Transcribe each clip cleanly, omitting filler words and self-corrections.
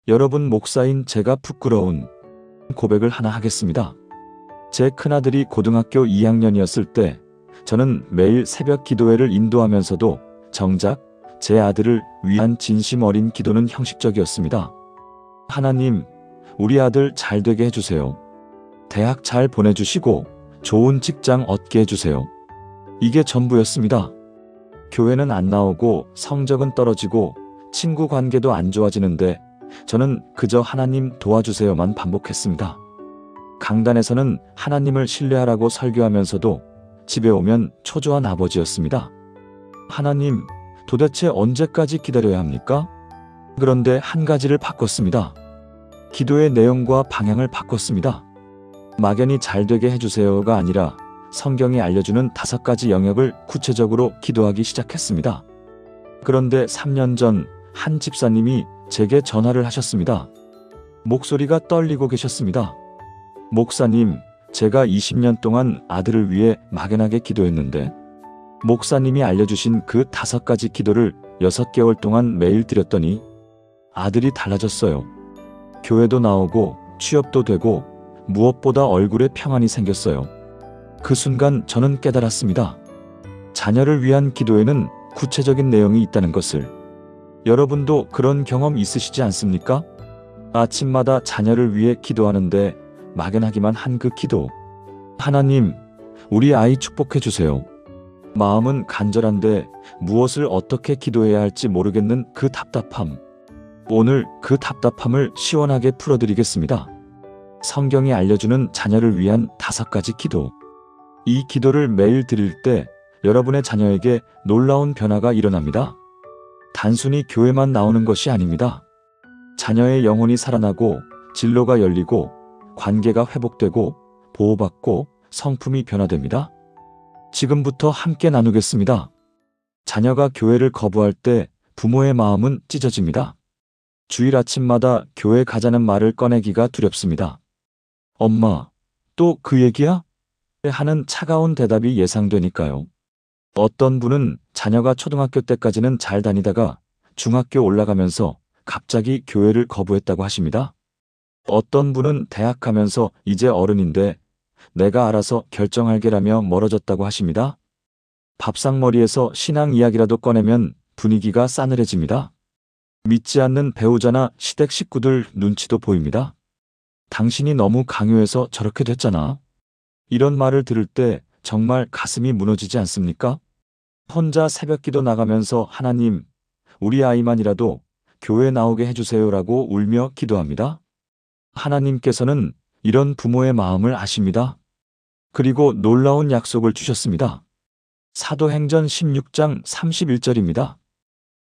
여러분, 목사인 제가 부끄러운 고백을 하나 하겠습니다. 제 큰아들이 고등학교 2학년이었을 때 저는 매일 새벽 기도회를 인도하면서도 정작 제 아들을 위한 진심 어린 기도는 형식적이었습니다. 하나님, 우리 아들 잘 되게 해주세요. 대학 잘 보내주시고 좋은 직장 얻게 해주세요. 이게 전부였습니다. 교회는 안 나오고 성적은 떨어지고 친구 관계도 안 좋아지는데 저는 그저 하나님 도와주세요만 반복했습니다. 강단에서는 하나님을 신뢰하라고 설교하면서도 집에 오면 초조한 아버지였습니다. 하나님, 도대체 언제까지 기다려야 합니까? 그런데 한 가지를 바꿨습니다. 기도의 내용과 방향을 바꿨습니다. 막연히 잘 되게 해주세요가 아니라 성경이 알려주는 5가지 영역을 구체적으로 기도하기 시작했습니다. 그런데 3년 전 한 집사님이 제게 전화를 하셨습니다. 목소리가 떨리고 계셨습니다. 목사님, 제가 20년 동안 아들을 위해 막연하게 기도했는데 목사님이 알려주신 그 5가지 기도를 6개월 동안 매일 드렸더니 아들이 달라졌어요. 교회도 나오고 취업도 되고 무엇보다 얼굴에 평안이 생겼어요. 그 순간 저는 깨달았습니다. 자녀를 위한 기도에는 구체적인 내용이 있다는 것을. 여러분도 그런 경험 있으시지 않습니까? 아침마다 자녀를 위해 기도하는데 막연하기만 한 그 기도. 하나님, 우리 아이 축복해 주세요. 마음은 간절한데 무엇을 어떻게 기도해야 할지 모르겠는 그 답답함. 오늘 그 답답함을 시원하게 풀어드리겠습니다. 성경이 알려주는 자녀를 위한 5가지 기도. 이 기도를 매일 드릴 때 여러분의 자녀에게 놀라운 변화가 일어납니다. 단순히 교회만 나오는 것이 아닙니다. 자녀의 영혼이 살아나고 진로가 열리고 관계가 회복되고 보호받고 성품이 변화됩니다. 지금부터 함께 나누겠습니다. 자녀가 교회를 거부할 때 부모의 마음은 찢어집니다. 주일 아침마다 교회 가자는 말을 꺼내기가 두렵습니다. 엄마, 또 그 얘기야? 하는 차가운 대답이 예상되니까요. 어떤 분은 자녀가 초등학교 때까지는 잘 다니다가 중학교 올라가면서 갑자기 교회를 거부했다고 하십니다. 어떤 분은 대학 가면서 이제 어른인데 내가 알아서 결정할게라며 멀어졌다고 하십니다. 밥상머리에서 신앙 이야기라도 꺼내면 분위기가 싸늘해집니다. 믿지 않는 배우자나 시댁 식구들 눈치도 보입니다. 당신이 너무 강요해서 저렇게 됐잖아. 이런 말을 들을 때 정말 가슴이 무너지지 않습니까? 혼자 새벽기도 나가면서 하나님, 우리 아이만이라도 교회 나오게 해주세요라고 울며 기도합니다. 하나님께서는 이런 부모의 마음을 아십니다. 그리고 놀라운 약속을 주셨습니다. 사도행전 16장 31절입니다.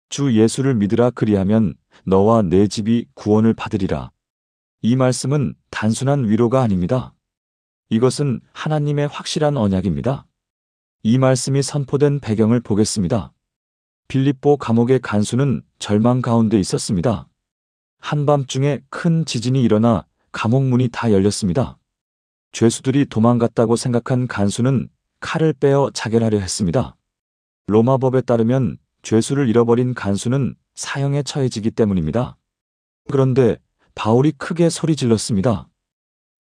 주 예수를 믿으라, 그리하면 너와 내 집이 구원을 받으리라. 이 말씀은 단순한 위로가 아닙니다. 이것은 하나님의 확실한 언약입니다. 이 말씀이 선포된 배경을 보겠습니다. 빌립보 감옥의 간수는 절망 가운데 있었습니다. 한밤중에 큰 지진이 일어나 감옥 문이 다 열렸습니다. 죄수들이 도망갔다고 생각한 간수는 칼을 빼어 자결하려 했습니다. 로마법에 따르면 죄수를 잃어버린 간수는 사형에 처해지기 때문입니다. 그런데 바울이 크게 소리 질렀습니다.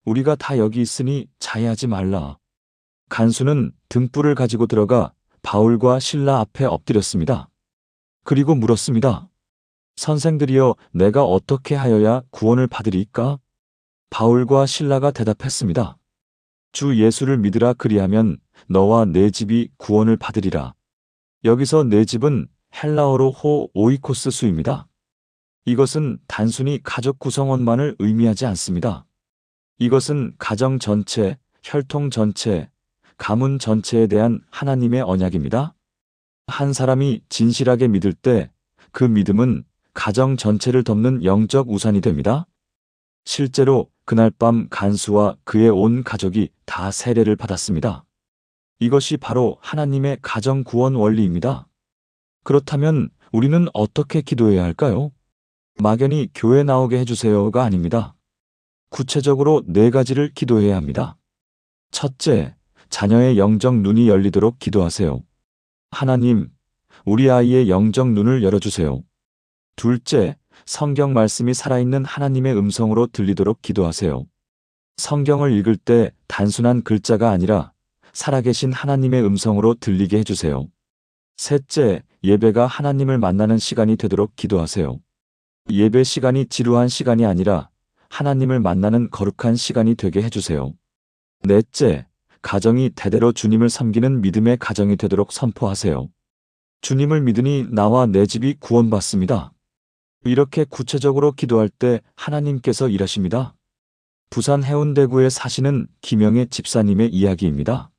우리가 다 여기 있으니 자해하지 말라. 간수는 등불을 가지고 들어가 바울과 실라 앞에 엎드렸습니다. 그리고 물었습니다. 선생들이여, 내가 어떻게 하여야 구원을 받으리까? 바울과 실라가 대답했습니다. 주 예수를 믿으라, 그리하면 너와 내 집이 구원을 받으리라. 여기서 내 집은 헬라어로 오이코스 수입니다. 이것은 단순히 가족 구성원만을 의미하지 않습니다. 이것은 가정 전체, 혈통 전체, 가문 전체에 대한 하나님의 언약입니다. 한 사람이 진실하게 믿을 때 그 믿음은 가정 전체를 덮는 영적 우산이 됩니다. 실제로 그날 밤 간수와 그의 온 가족이 다 세례를 받았습니다. 이것이 바로 하나님의 가정 구원 원리입니다. 그렇다면 우리는 어떻게 기도해야 할까요? 막연히 교회 나오게 해주세요가 아닙니다. 구체적으로 4가지를 기도해야 합니다. 첫째, 자녀의 영적 눈이 열리도록 기도하세요. 하나님, 우리 아이의 영적 눈을 열어주세요. 둘째, 성경 말씀이 살아있는 하나님의 음성으로 들리도록 기도하세요. 성경을 읽을 때 단순한 글자가 아니라 살아계신 하나님의 음성으로 들리게 해주세요. 셋째, 예배가 하나님을 만나는 시간이 되도록 기도하세요. 예배 시간이 지루한 시간이 아니라 하나님을 만나는 거룩한 시간이 되게 해주세요. 넷째, 가정이 대대로 주님을 섬기는 믿음의 가정이 되도록 선포하세요. 주님을 믿으니 나와 내 집이 구원받습니다. 이렇게 구체적으로 기도할 때 하나님께서 일하십니다. 부산 해운대구에 사시는 김영애 집사님의 이야기입니다.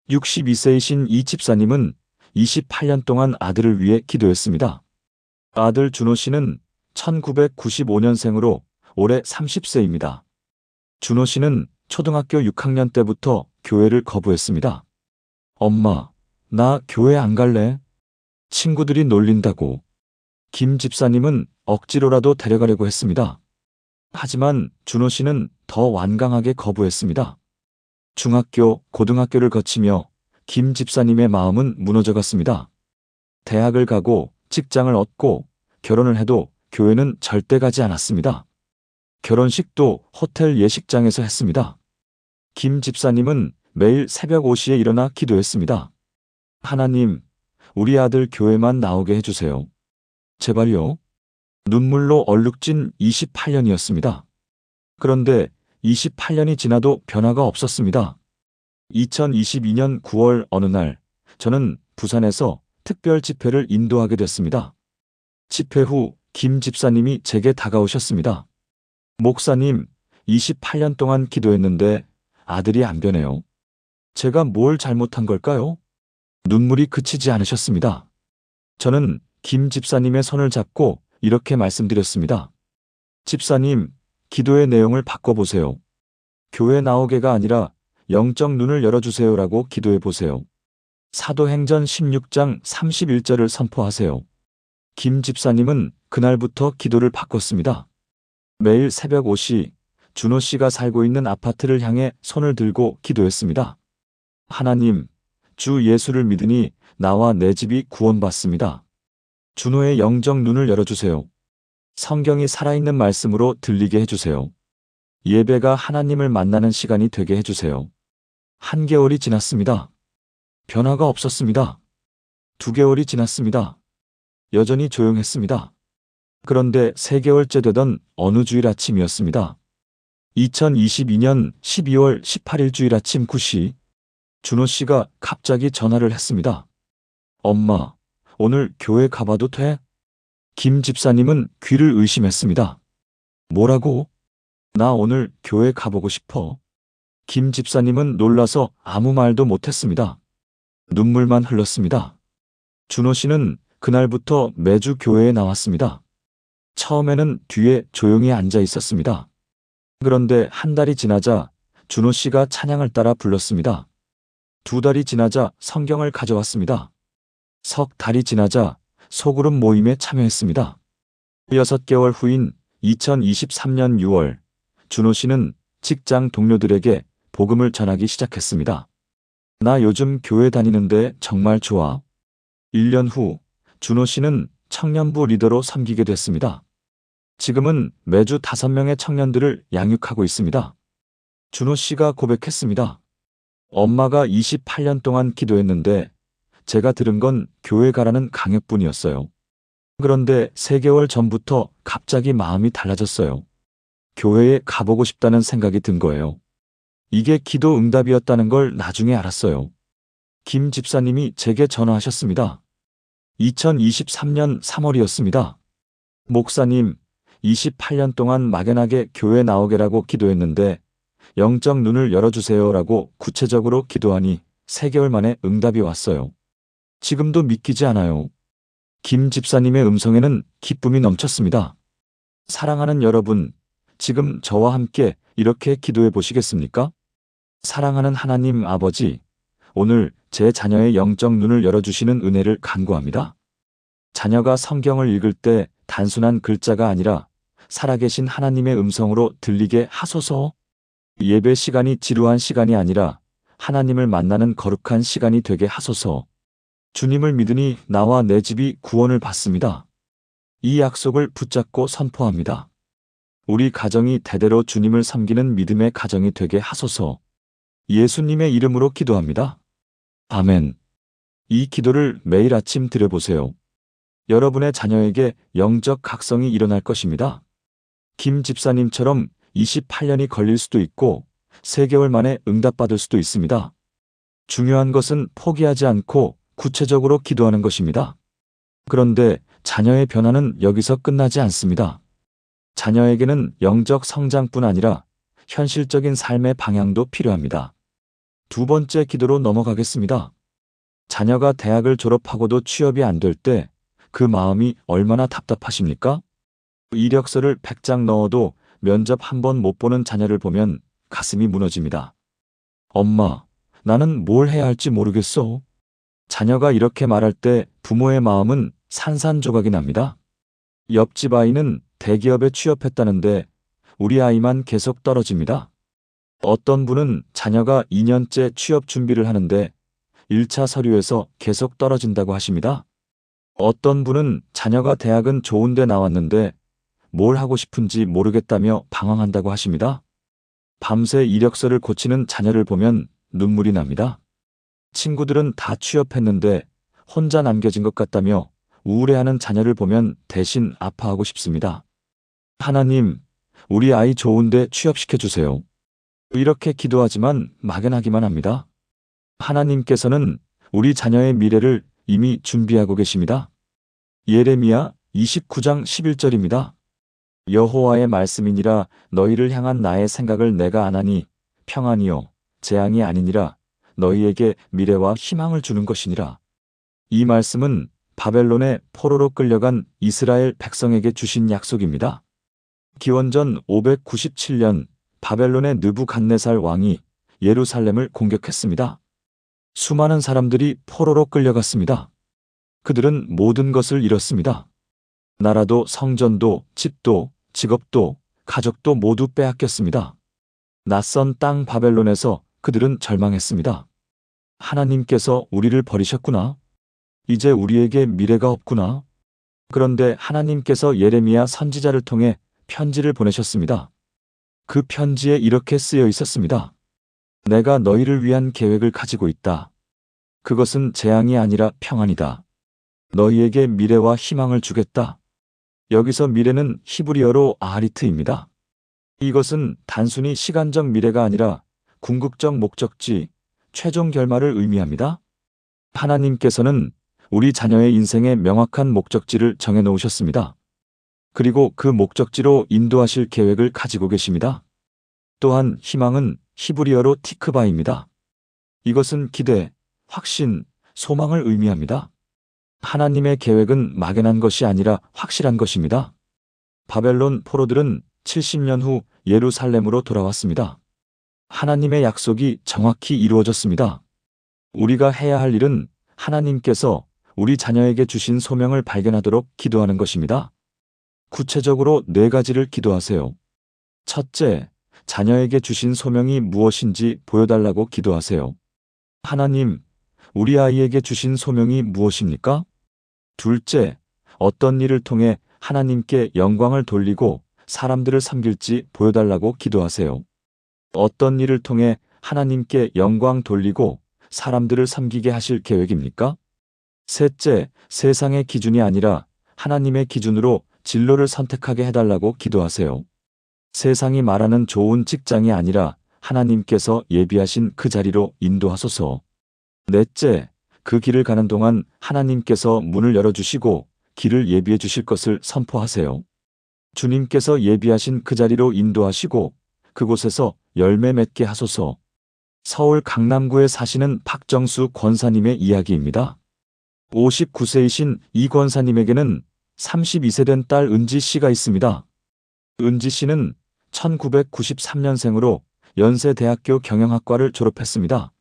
62세이신 이 집사님은 28년 동안 아들을 위해 기도했습니다. 아들 준호 씨는 1995년생으로 올해 30세입니다. 준호 씨는 초등학교 6학년 때부터 교회를 거부했습니다. 엄마, 나 교회 안 갈래? 친구들이 놀린다고. 김 집사님은 억지로라도 데려가려고 했습니다. 하지만 준호 씨는 더 완강하게 거부했습니다. 중학교, 고등학교를 거치며 김 집사님의 마음은 무너져갔습니다. 대학을 가고 직장을 얻고 결혼을 해도 교회는 절대 가지 않았습니다. 결혼식도 호텔 예식장에서 했습니다. 김 집사님은 매일 새벽 5시에 일어나 기도했습니다. 하나님, 우리 아들 교회만 나오게 해주세요. 제발요. 눈물로 얼룩진 28년이었습니다. 그런데 28년이 지나도 변화가 없었습니다. 2022년 9월 어느 날, 저는 부산에서 특별 집회를 인도하게 됐습니다. 집회 후 김 집사님이 제게 다가오셨습니다. 목사님, 28년 동안 기도했는데 아들이 안 변해요. 제가 뭘 잘못한 걸까요? 눈물이 그치지 않으셨습니다. 저는 김 집사님의 손을 잡고 이렇게 말씀드렸습니다. 집사님, 기도의 내용을 바꿔보세요. 교회 나오게가 아니라 영적 눈을 열어주세요라고 기도해보세요. 사도행전 16장 31절을 선포하세요. 김 집사님은 그날부터 기도를 바꿨습니다. 매일 새벽 5시 준호 씨가 살고 있는 아파트를 향해 손을 들고 기도했습니다. 하나님, 주 예수를 믿으니 나와 내 집이 구원받습니다. 준호의 영적 눈을 열어주세요. 성경이 살아있는 말씀으로 들리게 해주세요. 예배가 하나님을 만나는 시간이 되게 해주세요. 한개월이 지났습니다. 변화가 없었습니다. 2개월이 지났습니다. 여전히 조용했습니다. 그런데 3개월째 되던 어느 주일 아침이었습니다. 2022년 12월 18일 주일 아침 9시, 준호 씨가 갑자기 전화를 했습니다. 엄마, 오늘 교회 가봐도 돼? 김 집사님은 귀를 의심했습니다. 뭐라고? 나 오늘 교회 가보고 싶어. 김 집사님은 놀라서 아무 말도 못했습니다. 눈물만 흘렀습니다. 준호 씨는 그날부터 매주 교회에 나왔습니다. 처음에는 뒤에 조용히 앉아 있었습니다. 그런데 한 달이 지나자 준호 씨가 찬양을 따라 불렀습니다. 2달이 지나자 성경을 가져왔습니다. 3달이 지나자 소그룹 모임에 참여했습니다. 6개월 후인 2023년 6월, 준호 씨는 직장 동료들에게 복음을 전하기 시작했습니다. 나 요즘 교회 다니는데 정말 좋아. 1년 후, 준호 씨는 청년부 리더로 섬기게 됐습니다. 지금은 매주 5명의 청년들을 양육하고 있습니다. 준호 씨가 고백했습니다. 엄마가 28년 동안 기도했는데 제가 들은 건 교회 가라는 강요뿐이었어요. 그런데 3개월 전부터 갑자기 마음이 달라졌어요. 교회에 가보고 싶다는 생각이 든 거예요. 이게 기도 응답이었다는 걸 나중에 알았어요. 김 집사님이 제게 전화하셨습니다. 2023년 3월이었습니다. 목사님, 28년 동안 막연하게 교회 나오게라고 기도했는데 영적 눈을 열어주세요라고 구체적으로 기도하니 3개월 만에 응답이 왔어요. 지금도 믿기지 않아요. 김 집사님의 음성에는 기쁨이 넘쳤습니다. 사랑하는 여러분, 지금 저와 함께 이렇게 기도해 보시겠습니까? 사랑하는 하나님 아버지, 오늘 제 자녀의 영적 눈을 열어주시는 은혜를 간구합니다. 자녀가 성경을 읽을 때 단순한 글자가 아니라 살아계신 하나님의 음성으로 들리게 하소서. 예배 시간이 지루한 시간이 아니라 하나님을 만나는 거룩한 시간이 되게 하소서. 주님을 믿으니 나와 내 집이 구원을 받습니다. 이 약속을 붙잡고 선포합니다. 우리 가정이 대대로 주님을 섬기는 믿음의 가정이 되게 하소서. 예수님의 이름으로 기도합니다. 아멘. 이 기도를 매일 아침 드려보세요. 여러분의 자녀에게 영적 각성이 일어날 것입니다. 김 집사님처럼 28년이 걸릴 수도 있고 3개월 만에 응답받을 수도 있습니다. 중요한 것은 포기하지 않고 구체적으로 기도하는 것입니다. 그런데 자녀의 변화는 여기서 끝나지 않습니다. 자녀에게는 영적 성장뿐 아니라 현실적인 삶의 방향도 필요합니다. 2번째 기도로 넘어가겠습니다. 자녀가 대학을 졸업하고도 취업이 안 될 때 그 마음이 얼마나 답답하십니까? 이력서를 100장 넣어도 면접 한 번 못 보는 자녀를 보면 가슴이 무너집니다. 엄마, 나는 뭘 해야 할지 모르겠어. 자녀가 이렇게 말할 때 부모의 마음은 산산조각이 납니다. 옆집 아이는 대기업에 취업했다는데 우리 아이만 계속 떨어집니다. 어떤 분은 자녀가 2년째 취업 준비를 하는데 1차 서류에서 계속 떨어진다고 하십니다. 어떤 분은 자녀가 대학은 좋은 데 나왔는데 뭘 하고 싶은지 모르겠다며 방황한다고 하십니다. 밤새 이력서를 고치는 자녀를 보면 눈물이 납니다. 친구들은 다 취업했는데 혼자 남겨진 것 같다며 우울해하는 자녀를 보면 대신 아파하고 싶습니다. 하나님, 우리 아이 좋은데 취업시켜주세요. 이렇게 기도하지만 막연하기만 합니다. 하나님께서는 우리 자녀의 미래를 이미 준비하고 계십니다. 예레미야 29장 11절입니다. 여호와의 말씀이니라 너희를 향한 나의 생각을 내가 아나니 평안이요 재앙이 아니니라 너희에게 미래와 희망을 주는 것이니라. 이 말씀은 바벨론의 포로로 끌려간 이스라엘 백성에게 주신 약속입니다. 기원전 597년 바벨론의 느부갓네살 왕이 예루살렘을 공격했습니다. 수많은 사람들이 포로로 끌려갔습니다. 그들은 모든 것을 잃었습니다. 나라도 성전도 집도 직업도 가족도 모두 빼앗겼습니다. 낯선 땅 바벨론에서 그들은 절망했습니다. 하나님께서 우리를 버리셨구나. 이제 우리에게 미래가 없구나. 그런데 하나님께서 예레미야 선지자를 통해 편지를 보내셨습니다. 그 편지에 이렇게 쓰여 있었습니다. 내가 너희를 위한 계획을 가지고 있다. 그것은 재앙이 아니라 평안이다. 너희에게 미래와 희망을 주겠다. 여기서 미래는 히브리어로 아하리트입니다. 이것은 단순히 시간적 미래가 아니라 궁극적 목적지, 최종 결말을 의미합니다. 하나님께서는 우리 자녀의 인생에 명확한 목적지를 정해 놓으셨습니다. 그리고 그 목적지로 인도하실 계획을 가지고 계십니다. 또한 희망은 히브리어로 티크바입니다. 이것은 기대, 확신, 소망을 의미합니다. 하나님의 계획은 막연한 것이 아니라 확실한 것입니다. 바벨론 포로들은 70년 후 예루살렘으로 돌아왔습니다. 하나님의 약속이 정확히 이루어졌습니다. 우리가 해야 할 일은 하나님께서 우리 자녀에게 주신 소명을 발견하도록 기도하는 것입니다. 구체적으로 4가지를 기도하세요. 첫째, 자녀에게 주신 소명이 무엇인지 보여달라고 기도하세요. 하나님, 우리 아이에게 주신 소명이 무엇입니까? 둘째, 어떤 일을 통해 하나님께 영광을 돌리고 사람들을 섬길지 보여달라고 기도하세요. 어떤 일을 통해 하나님께 영광 돌리고 사람들을 섬기게 하실 계획입니까? 셋째, 세상의 기준이 아니라 하나님의 기준으로 진로를 선택하게 해달라고 기도하세요. 세상이 말하는 좋은 직장이 아니라 하나님께서 예비하신 그 자리로 인도하소서. 넷째, 그 길을 가는 동안 하나님께서 문을 열어주시고 길을 예비해 주실 것을 선포하세요. 주님께서 예비하신 그 자리로 인도하시고 그곳에서 열매 맺게 하소서. 서울 강남구에 사시는 박정수 권사님의 이야기입니다. 59세이신 이 권사님에게는 32세 된 딸 은지 씨가 있습니다. 은지 씨는 1993년생으로 연세대학교 경영학과를 졸업했습니다.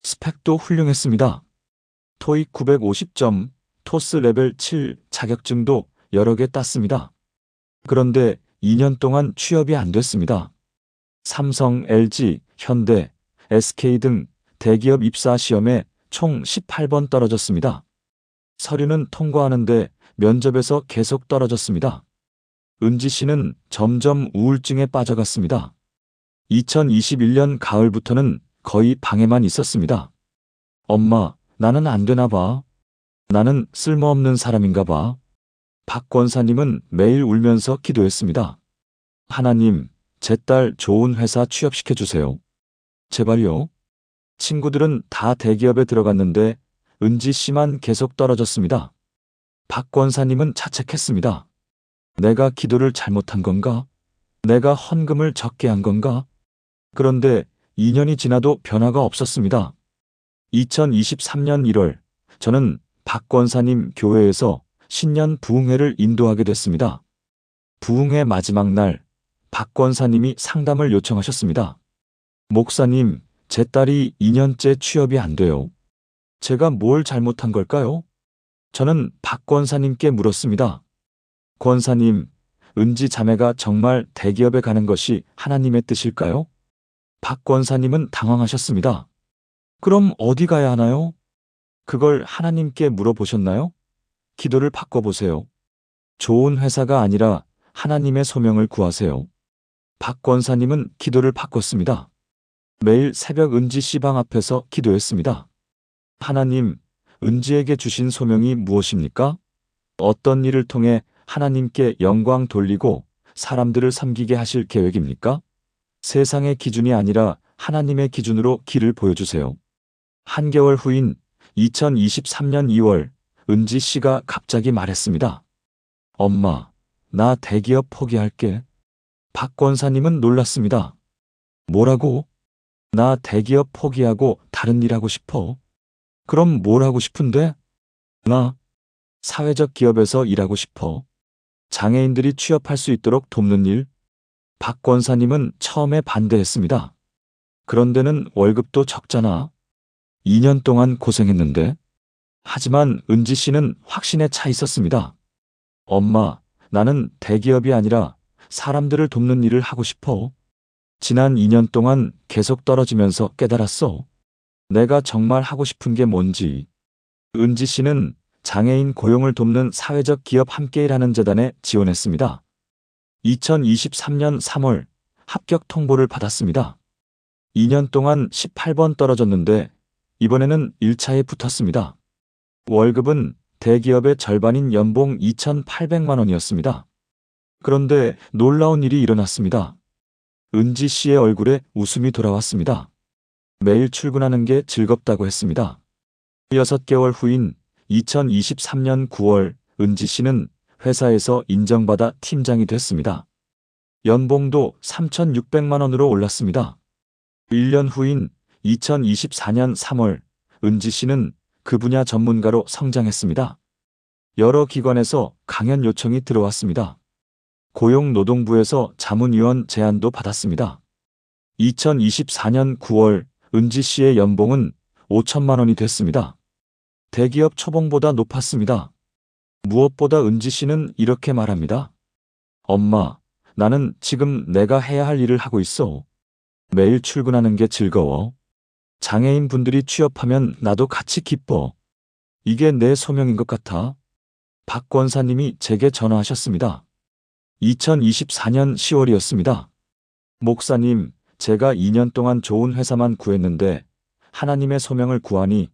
스펙도 훌륭했습니다. 토익 950점, 토스 레벨 7 자격증도 여러 개 땄습니다. 그런데 2년 동안 취업이 안 됐습니다. 삼성, LG, 현대, SK 등 대기업 입사 시험에 총 18번 떨어졌습니다. 서류는 통과하는데 면접에서 계속 떨어졌습니다. 은지 씨는 점점 우울증에 빠져갔습니다. 2021년 가을부터는 거의 방에만 있었습니다. 엄마, 나는 안 되나 봐. 나는 쓸모없는 사람인가 봐. 박 권사님은 매일 울면서 기도했습니다. 하나님, 제 딸 좋은 회사 취업시켜주세요. 제발요. 친구들은 다 대기업에 들어갔는데 은지 씨만 계속 떨어졌습니다. 박 권사님은 자책했습니다. 내가 기도를 잘못한 건가? 내가 헌금을 적게 한 건가? 그런데 2년이 지나도 변화가 없었습니다. 2023년 1월, 저는 박 권사님 교회에서 신년 부흥회를 인도하게 됐습니다. 부흥회 마지막 날, 박 권사님이 상담을 요청하셨습니다. 목사님, 제 딸이 2년째 취업이 안 돼요. 제가 뭘 잘못한 걸까요? 저는 박 권사님께 물었습니다. 권사님, 은지 자매가 정말 대기업에 가는 것이 하나님의 뜻일까요? 박 권사님은 당황하셨습니다. 그럼 어디 가야 하나요? 그걸 하나님께 물어보셨나요? 기도를 바꿔보세요. 좋은 회사가 아니라 하나님의 소명을 구하세요. 박 권사님은 기도를 바꿨습니다. 매일 새벽 은지 씨 방 앞에서 기도했습니다. 하나님, 은지에게 주신 소명이 무엇입니까? 어떤 일을 통해 하나님께 영광 돌리고 사람들을 섬기게 하실 계획입니까? 세상의 기준이 아니라 하나님의 기준으로 길을 보여주세요. 한개월 후인 2023년 2월, 은지 씨가 갑자기 말했습니다. 엄마, 나 대기업 포기할게. 박 권사님은 놀랐습니다. 뭐라고? 나 대기업 포기하고 다른 일 하고 싶어. 그럼 뭘 하고 싶은데? 나 사회적 기업에서 일하고 싶어. 장애인들이 취업할 수 있도록 돕는 일. 박 권사님은 처음에 반대했습니다. 그런데는 월급도 적잖아. 2년 동안 고생했는데. 하지만 은지 씨는 확신에 차 있었습니다. 엄마, 나는 대기업이 아니라 사람들을 돕는 일을 하고 싶어. 지난 2년 동안 계속 떨어지면서 깨달았어. 내가 정말 하고 싶은 게 뭔지. 은지 씨는 장애인 고용을 돕는 사회적 기업 함께 일하는 재단에 지원했습니다. 2023년 3월 합격 통보를 받았습니다. 2년 동안 18번 떨어졌는데 이번에는 1차에 붙었습니다. 월급은 대기업의 절반인 연봉 2,800만 원이었습니다. 그런데 놀라운 일이 일어났습니다. 은지 씨의 얼굴에 웃음이 돌아왔습니다. 매일 출근하는 게 즐겁다고 했습니다. 6개월 후인 2023년 9월 은지 씨는 회사에서 인정받아 팀장이 됐습니다. 연봉도 3,600만 원으로 올랐습니다. 1년 후인 2024년 3월 은지 씨는 그 분야 전문가로 성장했습니다. 여러 기관에서 강연 요청이 들어왔습니다. 고용노동부에서 자문위원 제안도 받았습니다. 2024년 9월 은지 씨의 연봉은 5천만 원이 됐습니다. 대기업 초봉보다 높았습니다. 무엇보다 은지 씨는 이렇게 말합니다. 엄마, 나는 지금 내가 해야 할 일을 하고 있어. 매일 출근하는 게 즐거워. 장애인 분들이 취업하면 나도 같이 기뻐. 이게 내 소명인 것 같아. 박 권사님이 제게 전화하셨습니다. 2024년 10월이었습니다. 목사님, 제가 2년 동안 좋은 회사만 구했는데 하나님의 소명을 구하니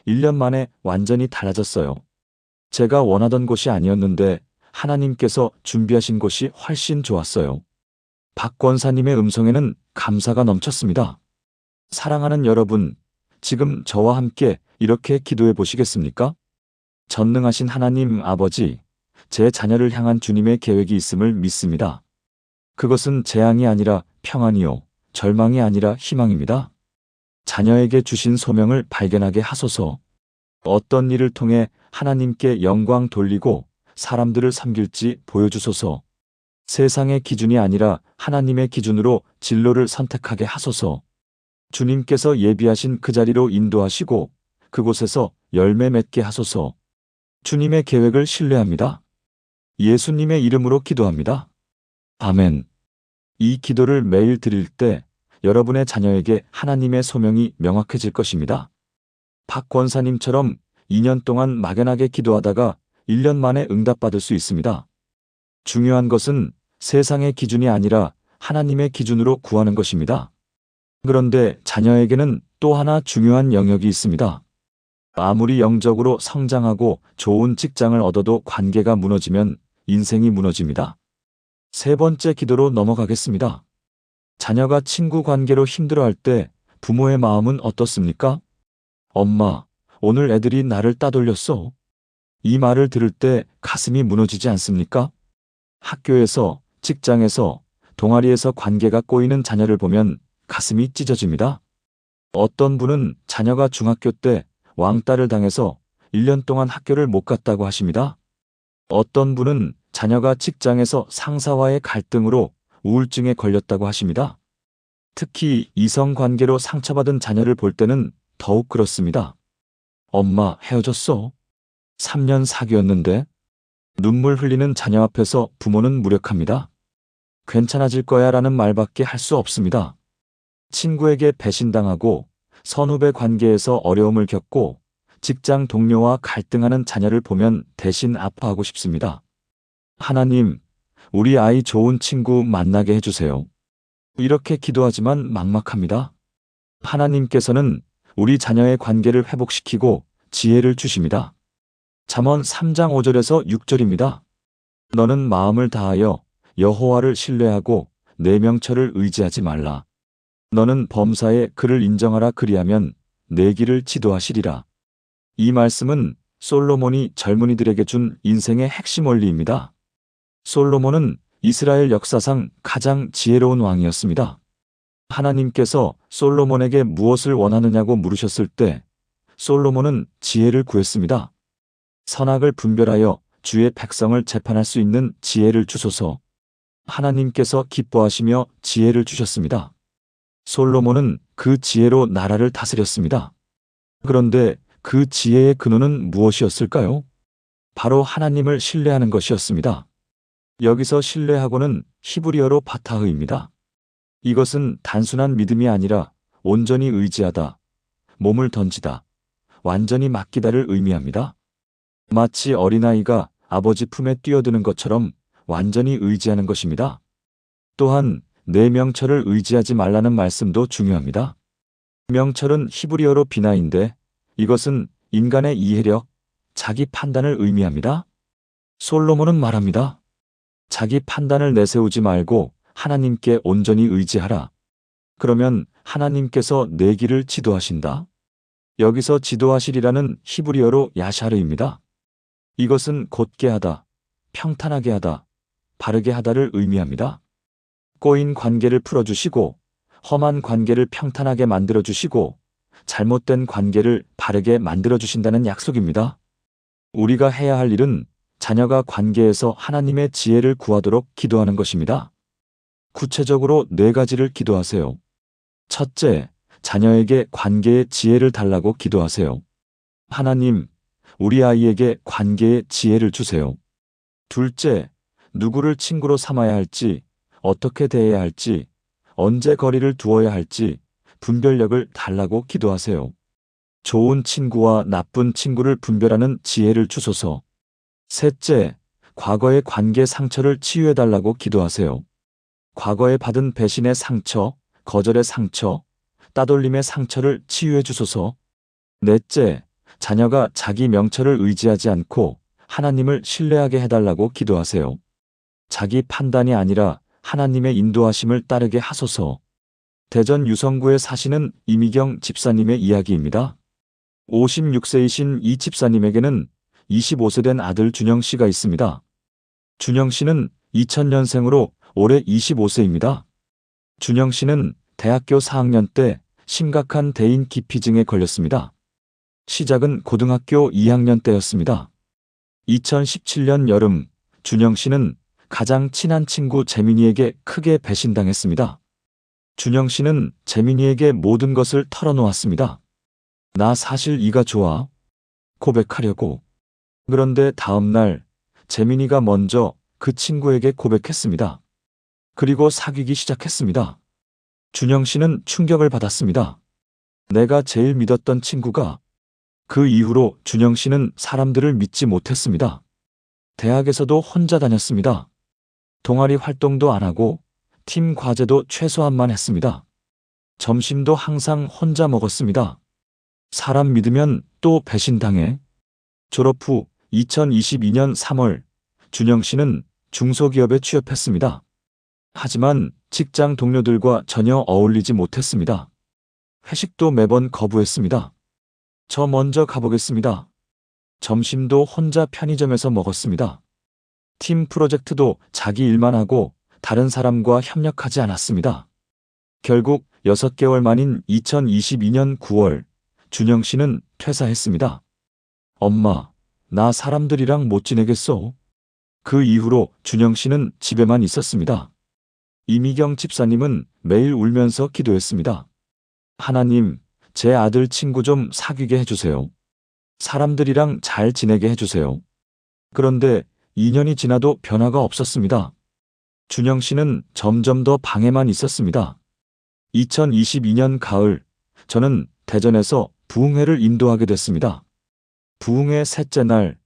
1년 만에 완전히 달라졌어요. 제가 원하던 곳이 아니었는데 하나님께서 준비하신 곳이 훨씬 좋았어요. 박 권사님의 음성에는 감사가 넘쳤습니다. 사랑하는 여러분, 지금 저와 함께 이렇게 기도해 보시겠습니까? 전능하신 하나님 아버지, 제 자녀를 향한 주님의 계획이 있음을 믿습니다. 그것은 재앙이 아니라 평안이요, 절망이 아니라 희망입니다. 자녀에게 주신 소명을 발견하게 하소서. 어떤 일을 통해 하나님께 영광 돌리고 사람들을 섬길지 보여주소서. 세상의 기준이 아니라 하나님의 기준으로 진로를 선택하게 하소서. 주님께서 예비하신 그 자리로 인도하시고 그곳에서 열매 맺게 하소서. 주님의 계획을 신뢰합니다. 예수님의 이름으로 기도합니다. 아멘. 이 기도를 매일 드릴 때 여러분의 자녀에게 하나님의 소명이 명확해질 것입니다. 박 권사님처럼 2년 동안 막연하게 기도하다가 1년 만에 응답받을 수 있습니다. 중요한 것은 세상의 기준이 아니라 하나님의 기준으로 구하는 것입니다. 그런데 자녀에게는 또 하나 중요한 영역이 있습니다. 아무리 영적으로 성장하고 좋은 직장을 얻어도 관계가 무너지면 인생이 무너집니다. 세 번째 기도로 넘어가겠습니다. 자녀가 친구 관계로 힘들어할 때 부모의 마음은 어떻습니까? 엄마, 오늘 애들이 나를 따돌렸어. 이 말을 들을 때 가슴이 무너지지 않습니까? 학교에서, 직장에서, 동아리에서 관계가 꼬이는 자녀를 보면 가슴이 찢어집니다. 어떤 분은 자녀가 중학교 때 왕따를 당해서 1년 동안 학교를 못 갔다고 하십니다. 어떤 분은 자녀가 직장에서 상사와의 갈등으로 우울증에 걸렸다고 하십니다. 특히 이성 관계로 상처받은 자녀를 볼 때는 더욱 그렇습니다. 엄마, 헤어졌어. 3년 사귀었는데. 눈물 흘리는 자녀 앞에서 부모는 무력합니다. 괜찮아질 거야 라는 말밖에 할 수 없습니다. 친구에게 배신당하고 선후배 관계에서 어려움을 겪고 직장 동료와 갈등하는 자녀를 보면 대신 아파하고 싶습니다. 하나님, 우리 아이 좋은 친구 만나게 해주세요. 이렇게 기도하지만 막막합니다. 하나님께서는 우리 자녀의 관계를 회복시키고 지혜를 주십니다. 잠언 3장 5절에서 6절입니다. 너는 마음을 다하여 여호와를 신뢰하고 내 명철을 의지하지 말라. 너는 범사에 그를 인정하라 그리하면 내 길을 지도하시리라. 이 말씀은 솔로몬이 젊은이들에게 준 인생의 핵심 원리입니다. 솔로몬은 이스라엘 역사상 가장 지혜로운 왕이었습니다. 하나님께서 솔로몬에게 무엇을 원하느냐고 물으셨을 때 솔로몬은 지혜를 구했습니다. 선악을 분별하여 주의 백성을 재판할 수 있는 지혜를 주소서. 하나님께서 기뻐하시며 지혜를 주셨습니다. 솔로몬은 그 지혜로 나라를 다스렸습니다. 그런데 그 지혜의 근원은 무엇이었을까요? 바로 하나님을 신뢰하는 것이었습니다. 여기서 신뢰하고는 히브리어로 바타흐입니다. 이것은 단순한 믿음이 아니라 온전히 의지하다, 몸을 던지다, 완전히 맡기다를 의미합니다. 마치 어린아이가 아버지 품에 뛰어드는 것처럼 완전히 의지하는 것입니다. 또한 내 명철을 의지하지 말라는 말씀도 중요합니다. 명철은 히브리어로 비나인데 이것은 인간의 이해력, 자기 판단을 의미합니다. 솔로몬은 말합니다. 자기 판단을 내세우지 말고 하나님께 온전히 의지하라. 그러면 하나님께서 내 길을 지도하신다. 여기서 지도하시리라는 히브리어로 야샤르입니다. 이것은 곧게 하다, 평탄하게 하다, 바르게 하다를 의미합니다. 꼬인 관계를 풀어주시고 험한 관계를 평탄하게 만들어주시고 잘못된 관계를 바르게 만들어주신다는 약속입니다. 우리가 해야 할 일은 자녀가 관계에서 하나님의 지혜를 구하도록 기도하는 것입니다. 구체적으로 4가지를 기도하세요. 첫째, 자녀에게 관계의 지혜를 달라고 기도하세요. 하나님, 우리 아이에게 관계의 지혜를 주세요. 둘째, 누구를 친구로 삼아야 할지, 어떻게 대해야 할지, 언제 거리를 두어야 할지 분별력을 달라고 기도하세요. 좋은 친구와 나쁜 친구를 분별하는 지혜를 주소서. 셋째, 과거의 관계 상처를 치유해달라고 기도하세요. 과거에 받은 배신의 상처, 거절의 상처, 따돌림의 상처를 치유해 주소서. 넷째, 자녀가 자기 명철을 의지하지 않고 하나님을 신뢰하게 해달라고 기도하세요. 자기 판단이 아니라 하나님의 인도하심을 따르게 하소서. 대전 유성구에 사시는 이미경 집사님의 이야기입니다. 56세이신 이 집사님에게는 25세 된 아들 준영 씨가 있습니다. 준영 씨는 2000년생으로 올해 25세입니다. 준영 씨는 대학교 4학년 때 심각한 대인 기피증에 걸렸습니다. 시작은 고등학교 2학년 때였습니다. 2017년 여름, 준영 씨는 가장 친한 친구 재민이에게 크게 배신당했습니다. 준영 씨는 재민이에게 모든 것을 털어놓았습니다. 나 사실 이가 좋아. 고백하려고. 그런데 다음 날 재민이가 먼저 그 친구에게 고백했습니다. 그리고 사귀기 시작했습니다. 준영 씨는 충격을 받았습니다. 내가 제일 믿었던 친구가. 그 이후로 준영 씨는 사람들을 믿지 못했습니다. 대학에서도 혼자 다녔습니다. 동아리 활동도 안 하고 팀 과제도 최소한만 했습니다. 점심도 항상 혼자 먹었습니다. 사람 믿으면 또 배신당해. 졸업 후 2022년 3월 준영 씨는 중소기업에 취업했습니다. 하지만 직장 동료들과 전혀 어울리지 못했습니다. 회식도 매번 거부했습니다. 저 먼저 가보겠습니다. 점심도 혼자 편의점에서 먹었습니다. 팀 프로젝트도 자기 일만 하고 다른 사람과 협력하지 않았습니다. 결국 6개월 만인 2022년 9월 준영 씨는 퇴사했습니다. 엄마, 나 사람들이랑 못 지내겠어. 그 이후로 준영 씨는 집에만 있었습니다. 이미경 집사님은 매일 울면서 기도했습니다. 하나님, 제 아들 친구 좀 사귀게 해주세요. 사람들이랑 잘 지내게 해주세요. 그런데 2년이 지나도 변화가 없었습니다. 준영 씨는 점점 더 방에만 있었습니다. 2022년 가을, 저는 대전에서 부흥회를 인도하게 됐습니다. 부흥회 셋째 날,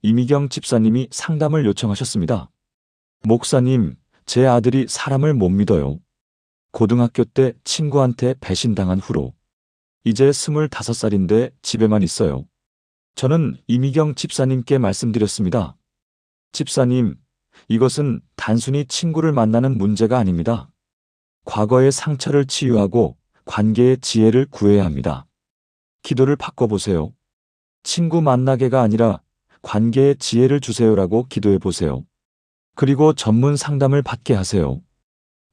이미경 집사님이 상담을 요청하셨습니다. 목사님, 제 아들이 사람을 못 믿어요. 고등학교 때 친구한테 배신당한 후로. 이제 25살인데 집에만 있어요. 저는 이미경 집사님께 말씀드렸습니다. 집사님, 이것은 단순히 친구를 만나는 문제가 아닙니다. 과거의 상처를 치유하고 관계의 지혜를 구해야 합니다. 기도를 바꿔보세요. 친구 만나게가 아니라 관계의 지혜를 주세요라고 기도해 보세요. 그리고 전문 상담을 받게 하세요.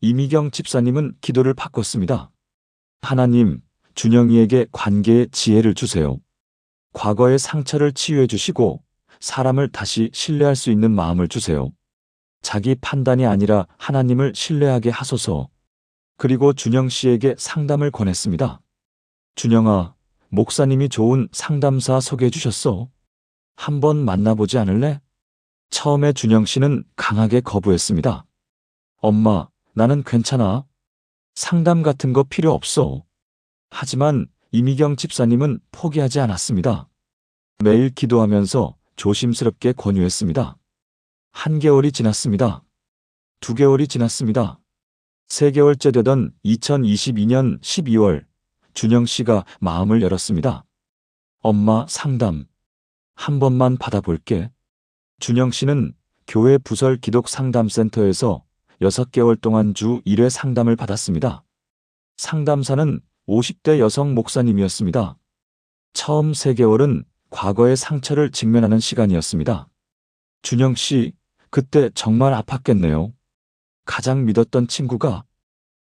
이미경 집사님은 기도를 바꿨습니다. 하나님, 준영이에게 관계의 지혜를 주세요. 과거의 상처를 치유해 주시고 사람을 다시 신뢰할 수 있는 마음을 주세요. 자기 판단이 아니라 하나님을 신뢰하게 하소서. 그리고 준영 씨에게 상담을 권했습니다. 준영아, 목사님이 좋은 상담사 소개해 주셨어. 한번 만나보지 않을래? 처음에 준영 씨는 강하게 거부했습니다. 엄마, 나는 괜찮아. 상담 같은 거 필요 없어. 하지만 이미경 집사님은 포기하지 않았습니다. 매일 기도하면서 조심스럽게 권유했습니다. 1개월이 지났습니다. 2개월이 지났습니다. 3개월째 되던 2022년 12월, 준영 씨가 마음을 열었습니다. 엄마, 상담 한 번만 받아볼게. 준영 씨는 교회 부설 기독 상담센터에서 6개월 동안 주 1회 상담을 받았습니다. 상담사는 50대 여성 목사님이었습니다. 처음 3개월은 과거의 상처를 직면하는 시간이었습니다. 준영 씨, 그때 정말 아팠겠네요. 가장 믿었던 친구가.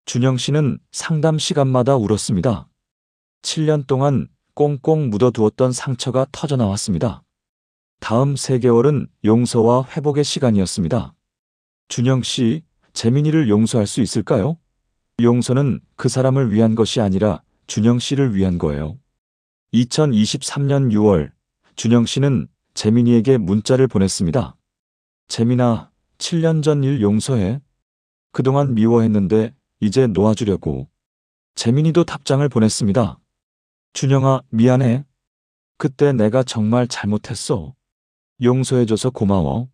준영 씨는 상담 시간마다 울었습니다. 7년 동안 꽁꽁 묻어두었던 상처가 터져나왔습니다. 다음 3개월은 용서와 회복의 시간이었습니다. 준영 씨, 재민이를 용서할 수 있을까요? 용서는 그 사람을 위한 것이 아니라 준영 씨를 위한 거예요. 2023년 6월, 준영 씨는 재민이에게 문자를 보냈습니다. 재민아, 7년 전 일 용서해. 그동안 미워했는데 이제 놓아주려고. 재민이도 답장을 보냈습니다. 준영아, 미안해. 그때 내가 정말 잘못했어. 용서해줘서 고마워.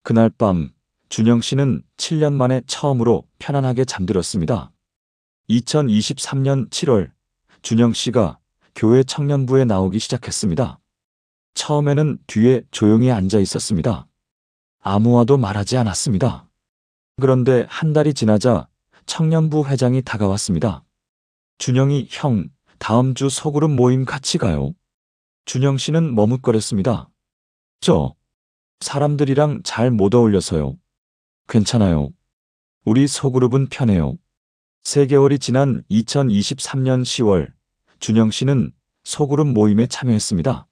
그날 밤, 준영 씨는 7년 만에 처음으로 편안하게 잠들었습니다. 2023년 7월, 준영 씨가 교회 청년부에 나오기 시작했습니다. 처음에는 뒤에 조용히 앉아 있었습니다. 아무와도 말하지 않았습니다. 그런데 한 달이 지나자 청년부 회장이 다가왔습니다. 준영이, 형, 다음 주 소그룹 모임 같이 가요. 준영 씨는 머뭇거렸습니다. 저 사람들이랑 잘 못 어울려서요. 괜찮아요. 우리 소그룹은 편해요. 3개월이 지난 2023년 10월, 준영 씨는 소그룹 모임에 참여했습니다.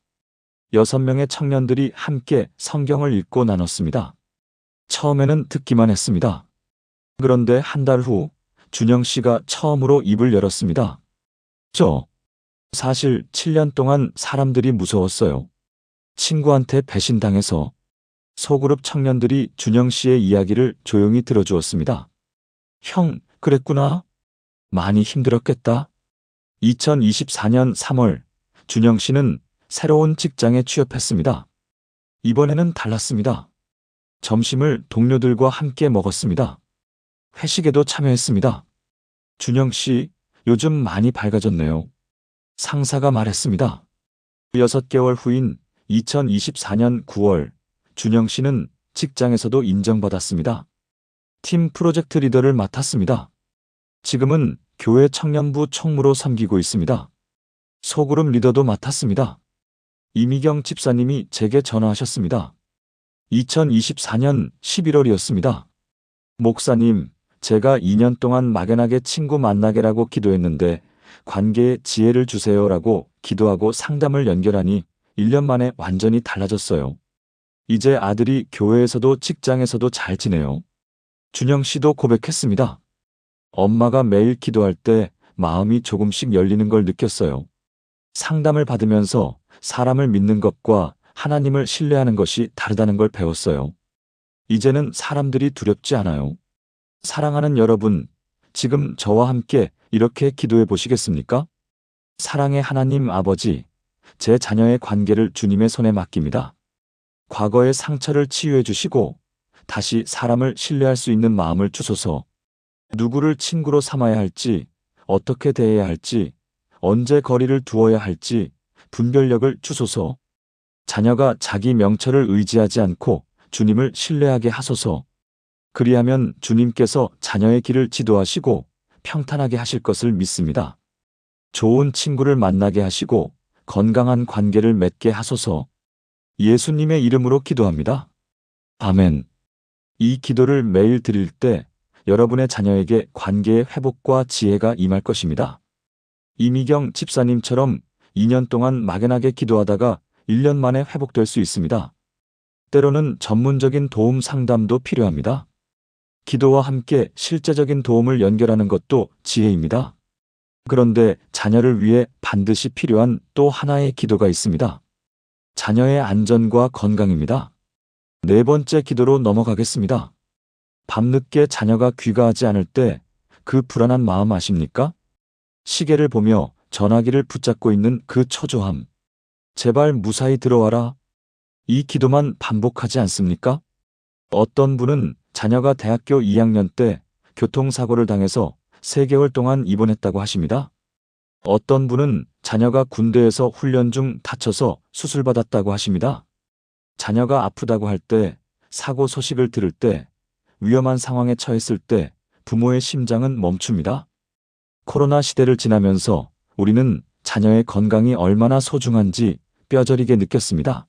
6명의 청년들이 함께 성경을 읽고 나눴습니다. 처음에는 듣기만 했습니다. 그런데 한 달 후, 준영 씨가 처음으로 입을 열었습니다. 저 사실 7년 동안 사람들이 무서웠어요. 친구한테 배신당해서. 소그룹 청년들이 준영 씨의 이야기를 조용히 들어주었습니다. 형, 그랬구나. 많이 힘들었겠다. 2024년 3월, 준영 씨는 새로운 직장에 취업했습니다. 이번에는 달랐습니다. 점심을 동료들과 함께 먹었습니다. 회식에도 참여했습니다. 준영 씨, 요즘 많이 밝아졌네요. 상사가 말했습니다. 6개월 후인 2024년 9월, 준영 씨는 직장에서도 인정받았습니다. 팀 프로젝트 리더를 맡았습니다. 지금은 교회 청년부 총무로 섬기고 있습니다. 소그룹 리더도 맡았습니다. 이미경 집사님이 제게 전화하셨습니다. 2024년 11월이었습니다. 목사님, 제가 2년 동안 막연하게 친구 만나게라고 기도했는데 관계에 지혜를 주세요라고 기도하고 상담을 연결하니 1년 만에 완전히 달라졌어요. 이제 아들이 교회에서도 직장에서도 잘 지내요. 준영 씨도 고백했습니다. 엄마가 매일 기도할 때 마음이 조금씩 열리는 걸 느꼈어요. 상담을 받으면서 사람을 믿는 것과 하나님을 신뢰하는 것이 다르다는 걸 배웠어요. 이제는 사람들이 두렵지 않아요. 사랑하는 여러분, 지금 저와 함께 이렇게 기도해 보시겠습니까? 사랑의 하나님 아버지, 제 자녀의 관계를 주님의 손에 맡깁니다. 과거의 상처를 치유해 주시고 다시 사람을 신뢰할 수 있는 마음을 주소서. 누구를 친구로 삼아야 할지, 어떻게 대해야 할지, 언제 거리를 두어야 할지 분별력을 주소서. 자녀가 자기 명철을 의지하지 않고 주님을 신뢰하게 하소서. 그리하면 주님께서 자녀의 길을 지도하시고 평탄하게 하실 것을 믿습니다. 좋은 친구를 만나게 하시고 건강한 관계를 맺게 하소서. 예수님의 이름으로 기도합니다. 아멘. 이 기도를 매일 드릴 때 여러분의 자녀에게 관계의 회복과 지혜가 임할 것입니다. 이미경 집사님처럼 2년 동안 막연하게 기도하다가 1년 만에 회복될 수 있습니다. 때로는 전문적인 도움 상담도 필요합니다. 기도와 함께 실제적인 도움을 연결하는 것도 지혜입니다. 그런데 자녀를 위해 반드시 필요한 또 하나의 기도가 있습니다. 자녀의 안전과 건강입니다. 네 번째 기도로 넘어가겠습니다. 밤늦게 자녀가 귀가하지 않을 때 그 불안한 마음 아십니까? 시계를 보며 전화기를 붙잡고 있는 그 초조함. 제발 무사히 들어와라. 이 기도만 반복하지 않습니까? 어떤 분은 자녀가 대학교 2학년 때 교통사고를 당해서 3개월 동안 입원했다고 하십니다. 어떤 분은 자녀가 군대에서 훈련 중 다쳐서 수술받았다고 하십니다. 자녀가 아프다고 할 때, 사고 소식을 들을 때, 위험한 상황에 처했을 때 부모의 심장은 멈춥니다. 코로나 시대를 지나면서 우리는 자녀의 건강이 얼마나 소중한지 뼈저리게 느꼈습니다.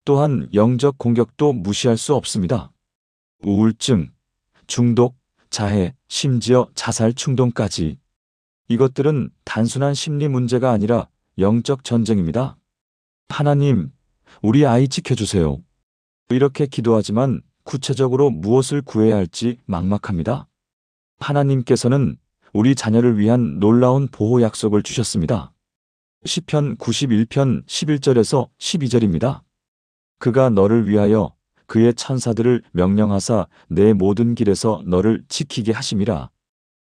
또한 영적 공격도 무시할 수 없습니다. 우울증, 중독, 자해, 심지어 자살 충동까지. 이것들은 단순한 심리 문제가 아니라 영적 전쟁입니다. 하나님, 우리 아이 지켜주세요. 이렇게 기도하지만 구체적으로 무엇을 구해야 할지 막막합니다. 하나님께서는 우리 자녀를 위한 놀라운 보호 약속을 주셨습니다. 시편 91편 11절에서 12절입니다. 그가 너를 위하여 그의 천사들을 명령하사 내 모든 길에서 너를 지키게 하심이라.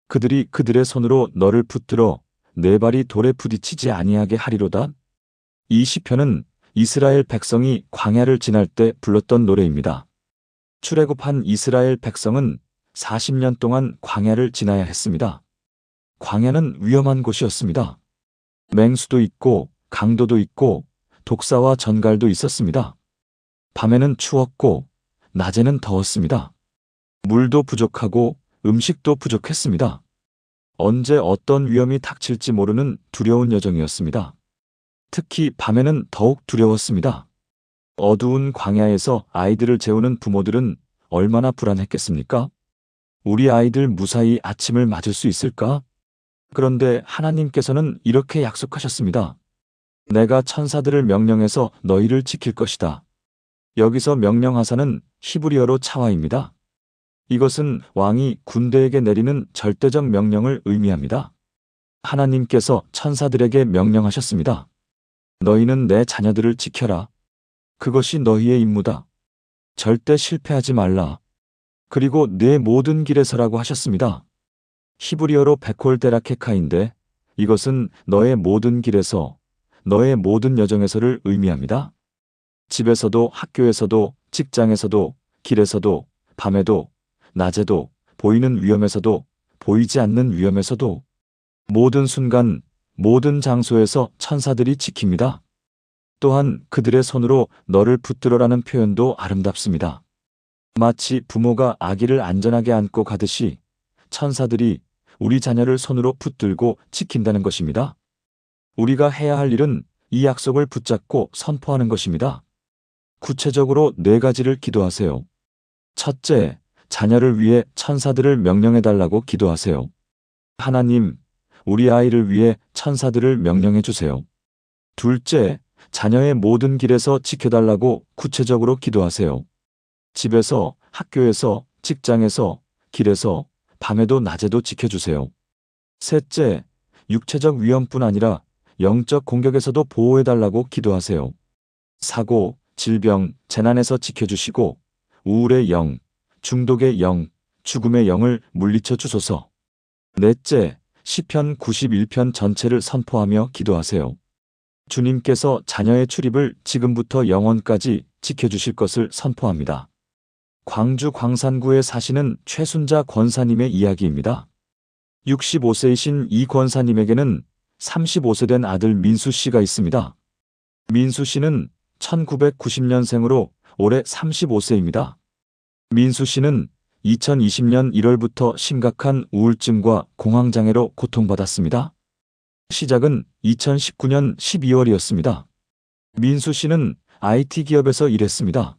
그들이 그들의 손으로 너를 붙들어 내 발이 돌에 부딪히지 아니하게 하리로다. 이 시편은 이스라엘 백성이 광야를 지날 때 불렀던 노래입니다. 출애굽한 이스라엘 백성은 40년 동안 광야를 지나야 했습니다. 광야는 위험한 곳이었습니다. 맹수도 있고 강도도 있고 독사와 전갈도 있었습니다. 밤에는 추웠고 낮에는 더웠습니다. 물도 부족하고 음식도 부족했습니다. 언제 어떤 위험이 닥칠지 모르는 두려운 여정이었습니다. 특히 밤에는 더욱 두려웠습니다. 어두운 광야에서 아이들을 재우는 부모들은 얼마나 불안했겠습니까? 우리 아이들 무사히 아침을 맞을 수 있을까? 그런데 하나님께서는 이렇게 약속하셨습니다. 내가 천사들을 명령해서 너희를 지킬 것이다. 여기서 명령하사는 히브리어로 차와입니다. 이것은 왕이 군대에게 내리는 절대적 명령을 의미합니다. 하나님께서 천사들에게 명령하셨습니다. 너희는 내 자녀들을 지켜라. 그것이 너희의 임무다. 절대 실패하지 말라. 그리고 내 모든 길에 서라고 하셨습니다. 히브리어로 베콜데라케카인데 이것은 너의 모든 길에서, 너의 모든 여정에서를 의미합니다. 집에서도 학교에서도 직장에서도 길에서도, 밤에도, 낮에도, 보이는 위험에서도, 보이지 않는 위험에서도, 모든 순간, 모든 장소에서 천사들이 지킵니다. 또한 그들의 손으로 너를 붙들어라는 표현도 아름답습니다. 마치 부모가 아기를 안전하게 안고 가듯이 천사들이 우리 자녀를 손으로 붙들고 지킨다는 것입니다. 우리가 해야 할 일은 이 약속을 붙잡고 선포하는 것입니다. 구체적으로 4가지를 기도하세요. 첫째, 자녀를 위해 천사들을 명령해달라고 기도하세요. 하나님, 우리 아이를 위해 천사들을 명령해 주세요. 둘째, 자녀의 모든 길에서 지켜달라고 구체적으로 기도하세요. 집에서, 학교에서, 직장에서, 길에서, 밤에도 낮에도 지켜주세요. 셋째, 육체적 위험뿐 아니라 영적 공격에서도 보호해달라고 기도하세요. 사고, 질병, 재난에서 지켜주시고 우울의 영, 중독의 영, 죽음의 영을 물리쳐 주소서. 넷째, 시편 91편 전체를 선포하며 기도하세요. 주님께서 자녀의 출입을 지금부터 영원까지 지켜주실 것을 선포합니다. 광주 광산구에 사시는 최순자 권사님의 이야기입니다. 65세이신 이 권사님에게는 35세 된 아들 민수 씨가 있습니다. 민수 씨는 1990년생으로 올해 35세입니다. 민수 씨는 2020년 1월부터 심각한 우울증과 공황장애로 고통받았습니다. 시작은 2019년 12월이었습니다. 민수 씨는 IT 기업에서 일했습니다.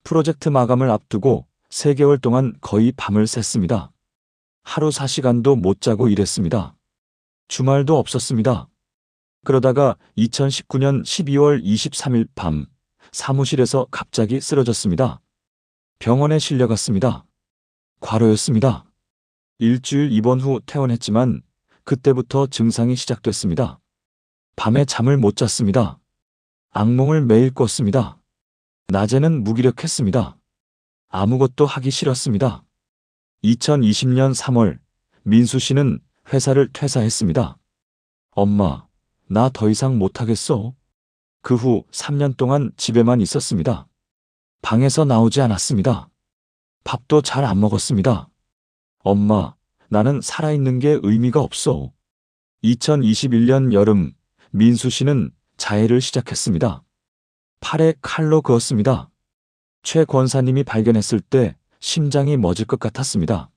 프로젝트 마감을 앞두고 3개월 동안 거의 밤을 샜습니다. 하루 4시간도 못 자고 일했습니다. 주말도 없었습니다. 그러다가 2019년 12월 23일 밤 사무실에서 갑자기 쓰러졌습니다. 병원에 실려갔습니다. 과로였습니다. 일주일 입원 후 퇴원했지만 그때부터 증상이 시작됐습니다. 밤에 잠을 못 잤습니다. 악몽을 매일 꿨습니다. 낮에는 무기력했습니다. 아무것도 하기 싫었습니다. 2020년 3월 민수 씨는 회사를 퇴사했습니다. 엄마, 나 더 이상 못하겠어. 그 후 3년 동안 집에만 있었습니다. 방에서 나오지 않았습니다. 밥도 잘 안 먹었습니다. 엄마, 나는 살아있는 게 의미가 없어. 2021년 여름 민수 씨는 자해를 시작했습니다. 팔에 칼로 그었습니다. 최 권사님이 발견했을 때 심장이 멎을 것 같았습니다.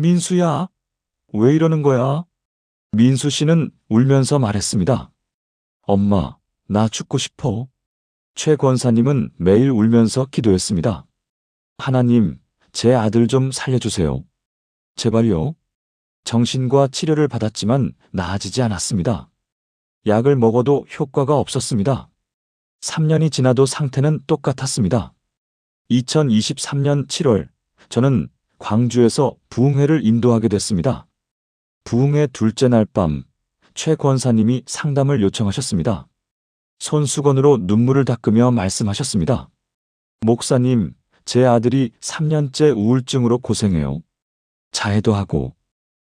민수야, 왜 이러는 거야? 민수 씨는 울면서 말했습니다. 엄마, 나 죽고 싶어. 최 권사님은 매일 울면서 기도했습니다. 하나님, 제 아들 좀 살려주세요. 제발요. 정신과 치료를 받았지만 나아지지 않았습니다. 약을 먹어도 효과가 없었습니다. 3년이 지나도 상태는 똑같았습니다. 2023년 7월, 저는 광주에서 부흥회를 인도하게 됐습니다. 부흥회 둘째 날 밤, 최 권사님이 상담을 요청하셨습니다. 손수건으로 눈물을 닦으며 말씀하셨습니다. 목사님, 제 아들이 3년째 우울증으로 고생해요. 자해도 하고,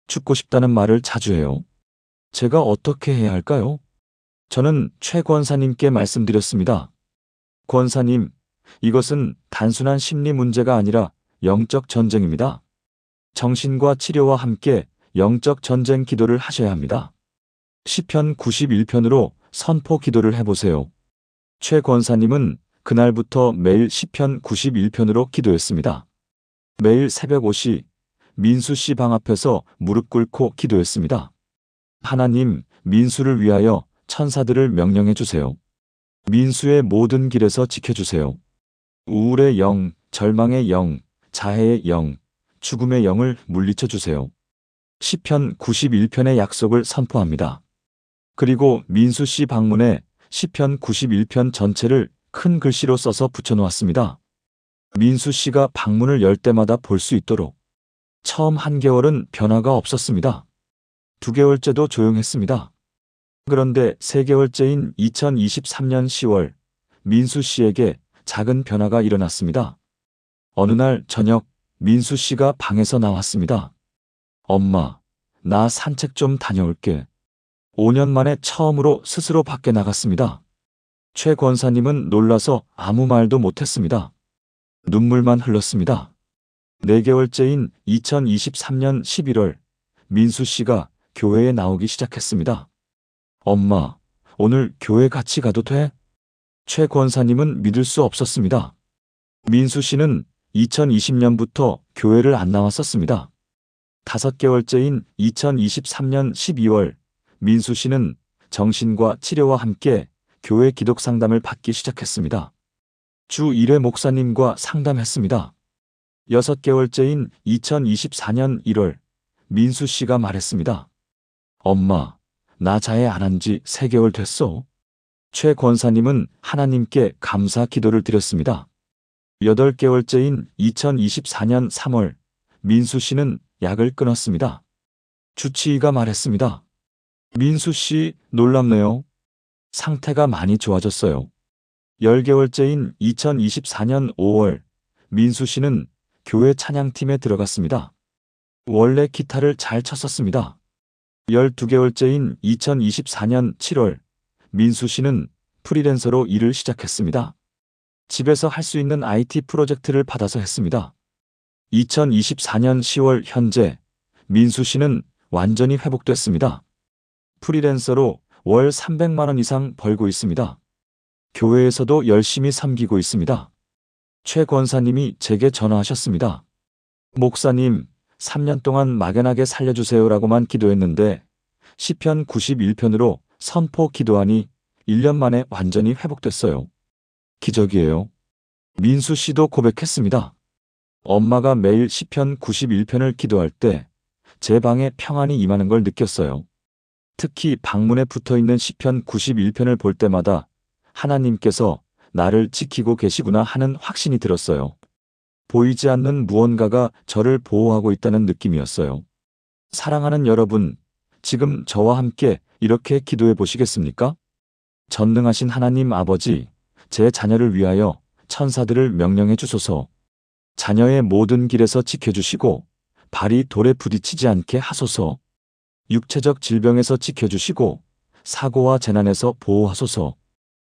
죽고 싶다는 말을 자주 해요. 제가 어떻게 해야 할까요? 저는 최 권사님께 말씀드렸습니다. 권사님, 이것은 단순한 심리 문제가 아니라 영적 전쟁입니다. 정신과 치료와 함께 영적 전쟁 기도를 하셔야 합니다. 시편 91편으로 선포 기도를 해보세요. 최 권사님은 그날부터 매일 시편 91편으로 기도했습니다. 매일 새벽 5시 민수 씨 방 앞에서 무릎 꿇고 기도했습니다. 하나님, 민수를 위하여 천사들을 명령해 주세요. 민수의 모든 길에서 지켜주세요. 우울의 영, 절망의 영, 자해의 영, 죽음의 영을 물리쳐 주세요. 시편 91편의 약속을 선포합니다. 그리고 민수 씨 방문에 시편 91편 전체를 큰 글씨로 써서 붙여놓았습니다. 민수 씨가 방문을 열 때마다 볼 수 있도록. 처음 1개월은 변화가 없었습니다. 2개월째도 조용했습니다. 그런데 3개월째인 2023년 10월, 민수 씨에게 작은 변화가 일어났습니다. 어느 날 저녁, 민수 씨가 방에서 나왔습니다. 엄마, 나 산책 좀 다녀올게. 5년 만에 처음으로 스스로 밖에 나갔습니다. 최 권사님은 놀라서 아무 말도 못했습니다. 눈물만 흘렀습니다. 4개월째인 2023년 11월, 민수 씨가 교회에 나오기 시작했습니다. 엄마, 오늘 교회 같이 가도 돼? 최 권사님은 믿을 수 없었습니다. 민수 씨는 2020년부터 교회를 안 나왔었습니다. 5개월째인 2023년 12월, 민수 씨는 정신과 치료와 함께 교회 기독 상담을 받기 시작했습니다. 주 1회 목사님과 상담했습니다. 6개월째인 2024년 1월, 민수 씨가 말했습니다. 엄마, 나 자해 안 한 지 3개월 됐어. 최 권사님은 하나님께 감사 기도를 드렸습니다. 8개월째인 2024년 3월, 민수 씨는 약을 끊었습니다. 주치의가 말했습니다. 민수 씨, 놀랍네요. 상태가 많이 좋아졌어요. 10개월째인 2024년 5월, 민수 씨는 교회 찬양팀에 들어갔습니다. 원래 기타를 잘 쳤었습니다. 12개월째인 2024년 7월, 민수 씨는 프리랜서로 일을 시작했습니다. 집에서 할 수 있는 IT 프로젝트를 받아서 했습니다. 2024년 10월 현재, 민수 씨는 완전히 회복됐습니다. 프리랜서로 월 300만 원 이상 벌고 있습니다. 교회에서도 열심히 섬기고 있습니다. 최 권사님이 제게 전화하셨습니다. 목사님, 3년 동안 막연하게 살려주세요라고만 기도했는데 시편 91편으로 선포 기도하니 1년 만에 완전히 회복됐어요. 기적이에요. 민수 씨도 고백했습니다. 엄마가 매일 시편 91편을 기도할 때 제 방에 평안이 임하는 걸 느꼈어요. 특히 방문에 붙어있는 시편 91편을 볼 때마다 하나님께서 나를 지키고 계시구나 하는 확신이 들었어요. 보이지 않는 무언가가 저를 보호하고 있다는 느낌이었어요. 사랑하는 여러분, 지금 저와 함께 이렇게 기도해 보시겠습니까? 전능하신 하나님 아버지, 제 자녀를 위하여 천사들을 명령해 주소서. 자녀의 모든 길에서 지켜주시고 발이 돌에 부딪히지 않게 하소서. 육체적 질병에서 지켜주시고 사고와 재난에서 보호하소서.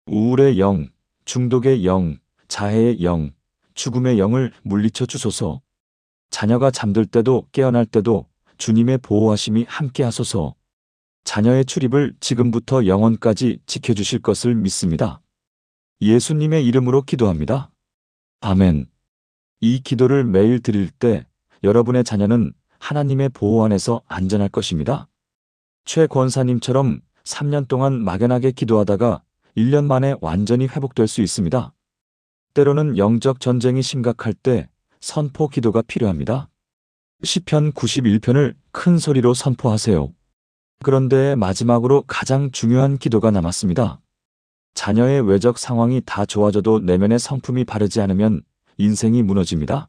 우울의 영, 중독의 영, 자해의 영, 죽음의 영을 물리쳐 주소서. 자녀가 잠들 때도 깨어날 때도 주님의 보호하심이 함께 하소서. 자녀의 출입을 지금부터 영원까지 지켜주실 것을 믿습니다. 예수님의 이름으로 기도합니다. 아멘. 이 기도를 매일 드릴 때 여러분의 자녀는 하나님의 보호 안에서 안전할 것입니다. 최 권사님처럼 3년 동안 막연하게 기도하다가 1년 만에 완전히 회복될 수 있습니다. 때로는 영적 전쟁이 심각할 때 선포 기도가 필요합니다. 시편 91편을 큰 소리로 선포하세요. 그런데 마지막으로 가장 중요한 기도가 남았습니다. 자녀의 외적 상황이 다 좋아져도 내면의 성품이 바르지 않으면 인생이 무너집니다.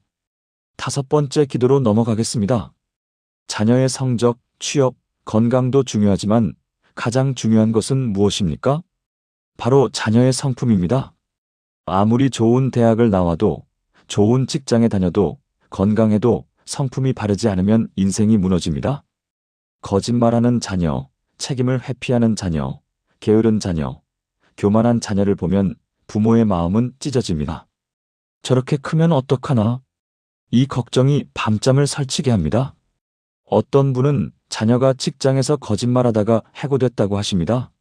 5번째 기도로 넘어가겠습니다. 자녀의 성적, 취업, 건강도 중요하지만 가장 중요한 것은 무엇입니까? 바로 자녀의 성품입니다. 아무리 좋은 대학을 나와도, 좋은 직장에 다녀도, 건강해도 성품이 바르지 않으면 인생이 무너집니다. 거짓말하는 자녀, 책임을 회피하는 자녀, 게으른 자녀, 교만한 자녀를 보면 부모의 마음은 찢어집니다. 저렇게 크면 어떡하나? 이 걱정이 밤잠을 설치게 합니다. 어떤 분은 자녀가 직장에서 거짓말하다가 해고됐다고 하십니다.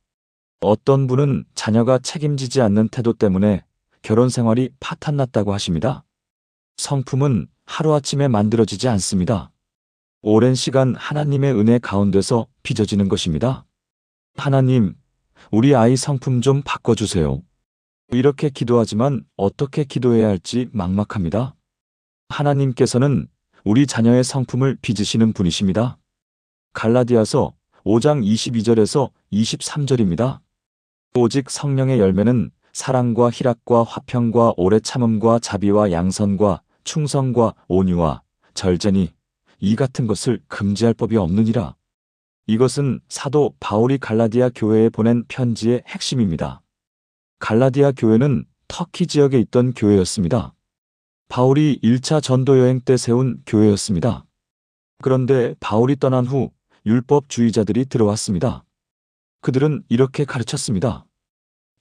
어떤 분은 자녀가 책임지지 않는 태도 때문에 결혼 생활이 파탄났다고 하십니다. 성품은 하루아침에 만들어지지 않습니다. 오랜 시간 하나님의 은혜 가운데서 빚어지는 것입니다. 하나님, 우리 아이 성품 좀 바꿔주세요. 이렇게 기도하지만 어떻게 기도해야 할지 막막합니다. 하나님께서는 우리 자녀의 성품을 빚으시는 분이십니다. 갈라디아서 5장 22절에서 23절입니다. 오직 성령의 열매는 사랑과 희락과 화평과 오래 참음과 자비와 양선과 충성과 온유와 절제니 이 같은 것을 금지할 법이 없느니라. 이것은 사도 바울이 갈라디아 교회에 보낸 편지의 핵심입니다. 갈라디아 교회는 터키 지역에 있던 교회였습니다. 바울이 1차 전도 여행 때 세운 교회였습니다. 그런데 바울이 떠난 후 율법주의자들이 들어왔습니다. 그들은 이렇게 가르쳤습니다.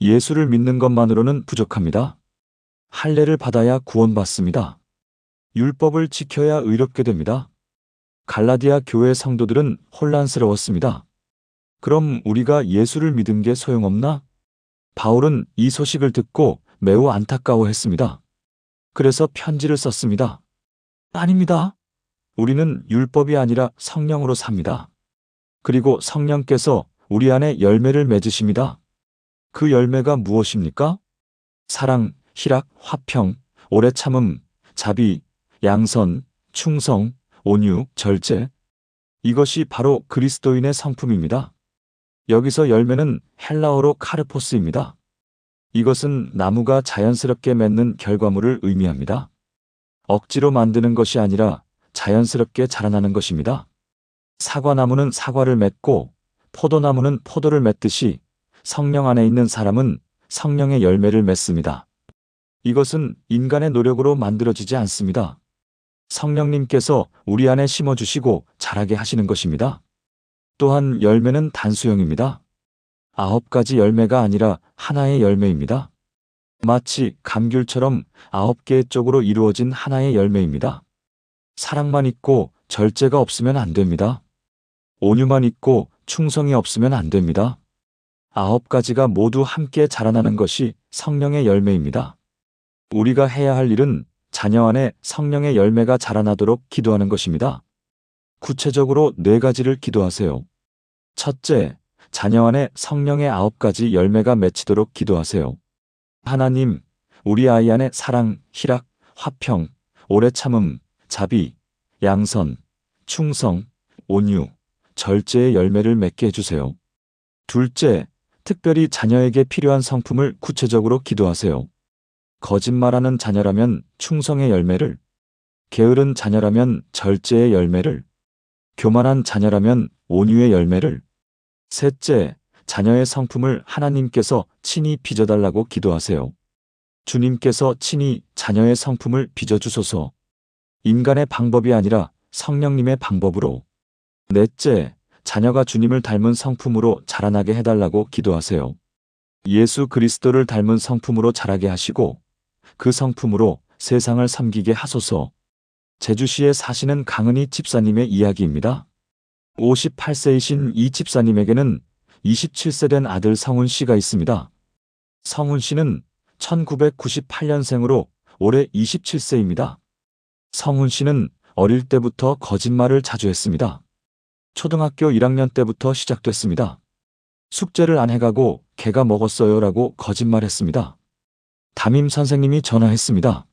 예수를 믿는 것만으로는 부족합니다. 할례를 받아야 구원받습니다. 율법을 지켜야 의롭게 됩니다. 갈라디아 교회 성도들은 혼란스러웠습니다. 그럼 우리가 예수를 믿은 게 소용없나? 바울은 이 소식을 듣고 매우 안타까워했습니다. 그래서 편지를 썼습니다. 아닙니다. 우리는 율법이 아니라 성령으로 삽니다. 그리고 성령께서 우리 안에 열매를 맺으십니다. 그 열매가 무엇입니까? 사랑, 희락, 화평, 오래 참음, 자비, 양선, 충성, 온유, 절제. 이것이 바로 그리스도인의 성품입니다. 여기서 열매는 헬라어로 카르포스입니다. 이것은 나무가 자연스럽게 맺는 결과물을 의미합니다. 억지로 만드는 것이 아니라 자연스럽게 자라나는 것입니다. 사과나무는 사과를 맺고 포도나무는 포도를 맺듯이 성령 안에 있는 사람은 성령의 열매를 맺습니다. 이것은 인간의 노력으로 만들어지지 않습니다. 성령님께서 우리 안에 심어주시고 자라게 하시는 것입니다. 또한 열매는 단수형입니다. 9가지 열매가 아니라 하나의 열매입니다. 마치 감귤처럼 9개의 쪽으로 이루어진 하나의 열매입니다. 사랑만 있고 절제가 없으면 안 됩니다. 온유만 있고 충성이 없으면 안 됩니다. 9가지가 모두 함께 자라나는 것이 성령의 열매입니다. 우리가 해야 할 일은 자녀 안에 성령의 열매가 자라나도록 기도하는 것입니다. 구체적으로 4가지를 기도하세요. 첫째, 자녀 안에 성령의 9가지 열매가 맺히도록 기도하세요. 하나님, 우리 아이 안에 사랑, 희락, 화평, 오래 참음, 자비, 양선, 충성, 온유, 절제의 열매를 맺게 해주세요. 둘째, 특별히 자녀에게 필요한 성품을 구체적으로 기도하세요. 거짓말하는 자녀라면 충성의 열매를, 게으른 자녀라면 절제의 열매를, 교만한 자녀라면 온유의 열매를. 셋째, 자녀의 성품을 하나님께서 친히 빚어달라고 기도하세요. 주님께서 친히 자녀의 성품을 빚어주소서. 인간의 방법이 아니라 성령님의 방법으로. 넷째, 자녀가 주님을 닮은 성품으로 자라나게 해달라고 기도하세요. 예수 그리스도를 닮은 성품으로 자라게 하시고 그 성품으로 세상을 섬기게 하소서. 제주시에 사시는 강은희 집사님의 이야기입니다. 58세이신 이 집사님에게는 27세 된 아들 성훈 씨가 있습니다. 성훈 씨는 1998년생으로 올해 27세입니다. 성훈 씨는 어릴 때부터 거짓말을 자주 했습니다. 초등학교 1학년 때부터 시작됐습니다. 숙제를 안 해가고 개가 먹었어요 라고 거짓말했습니다. 담임 선생님이 전화했습니다.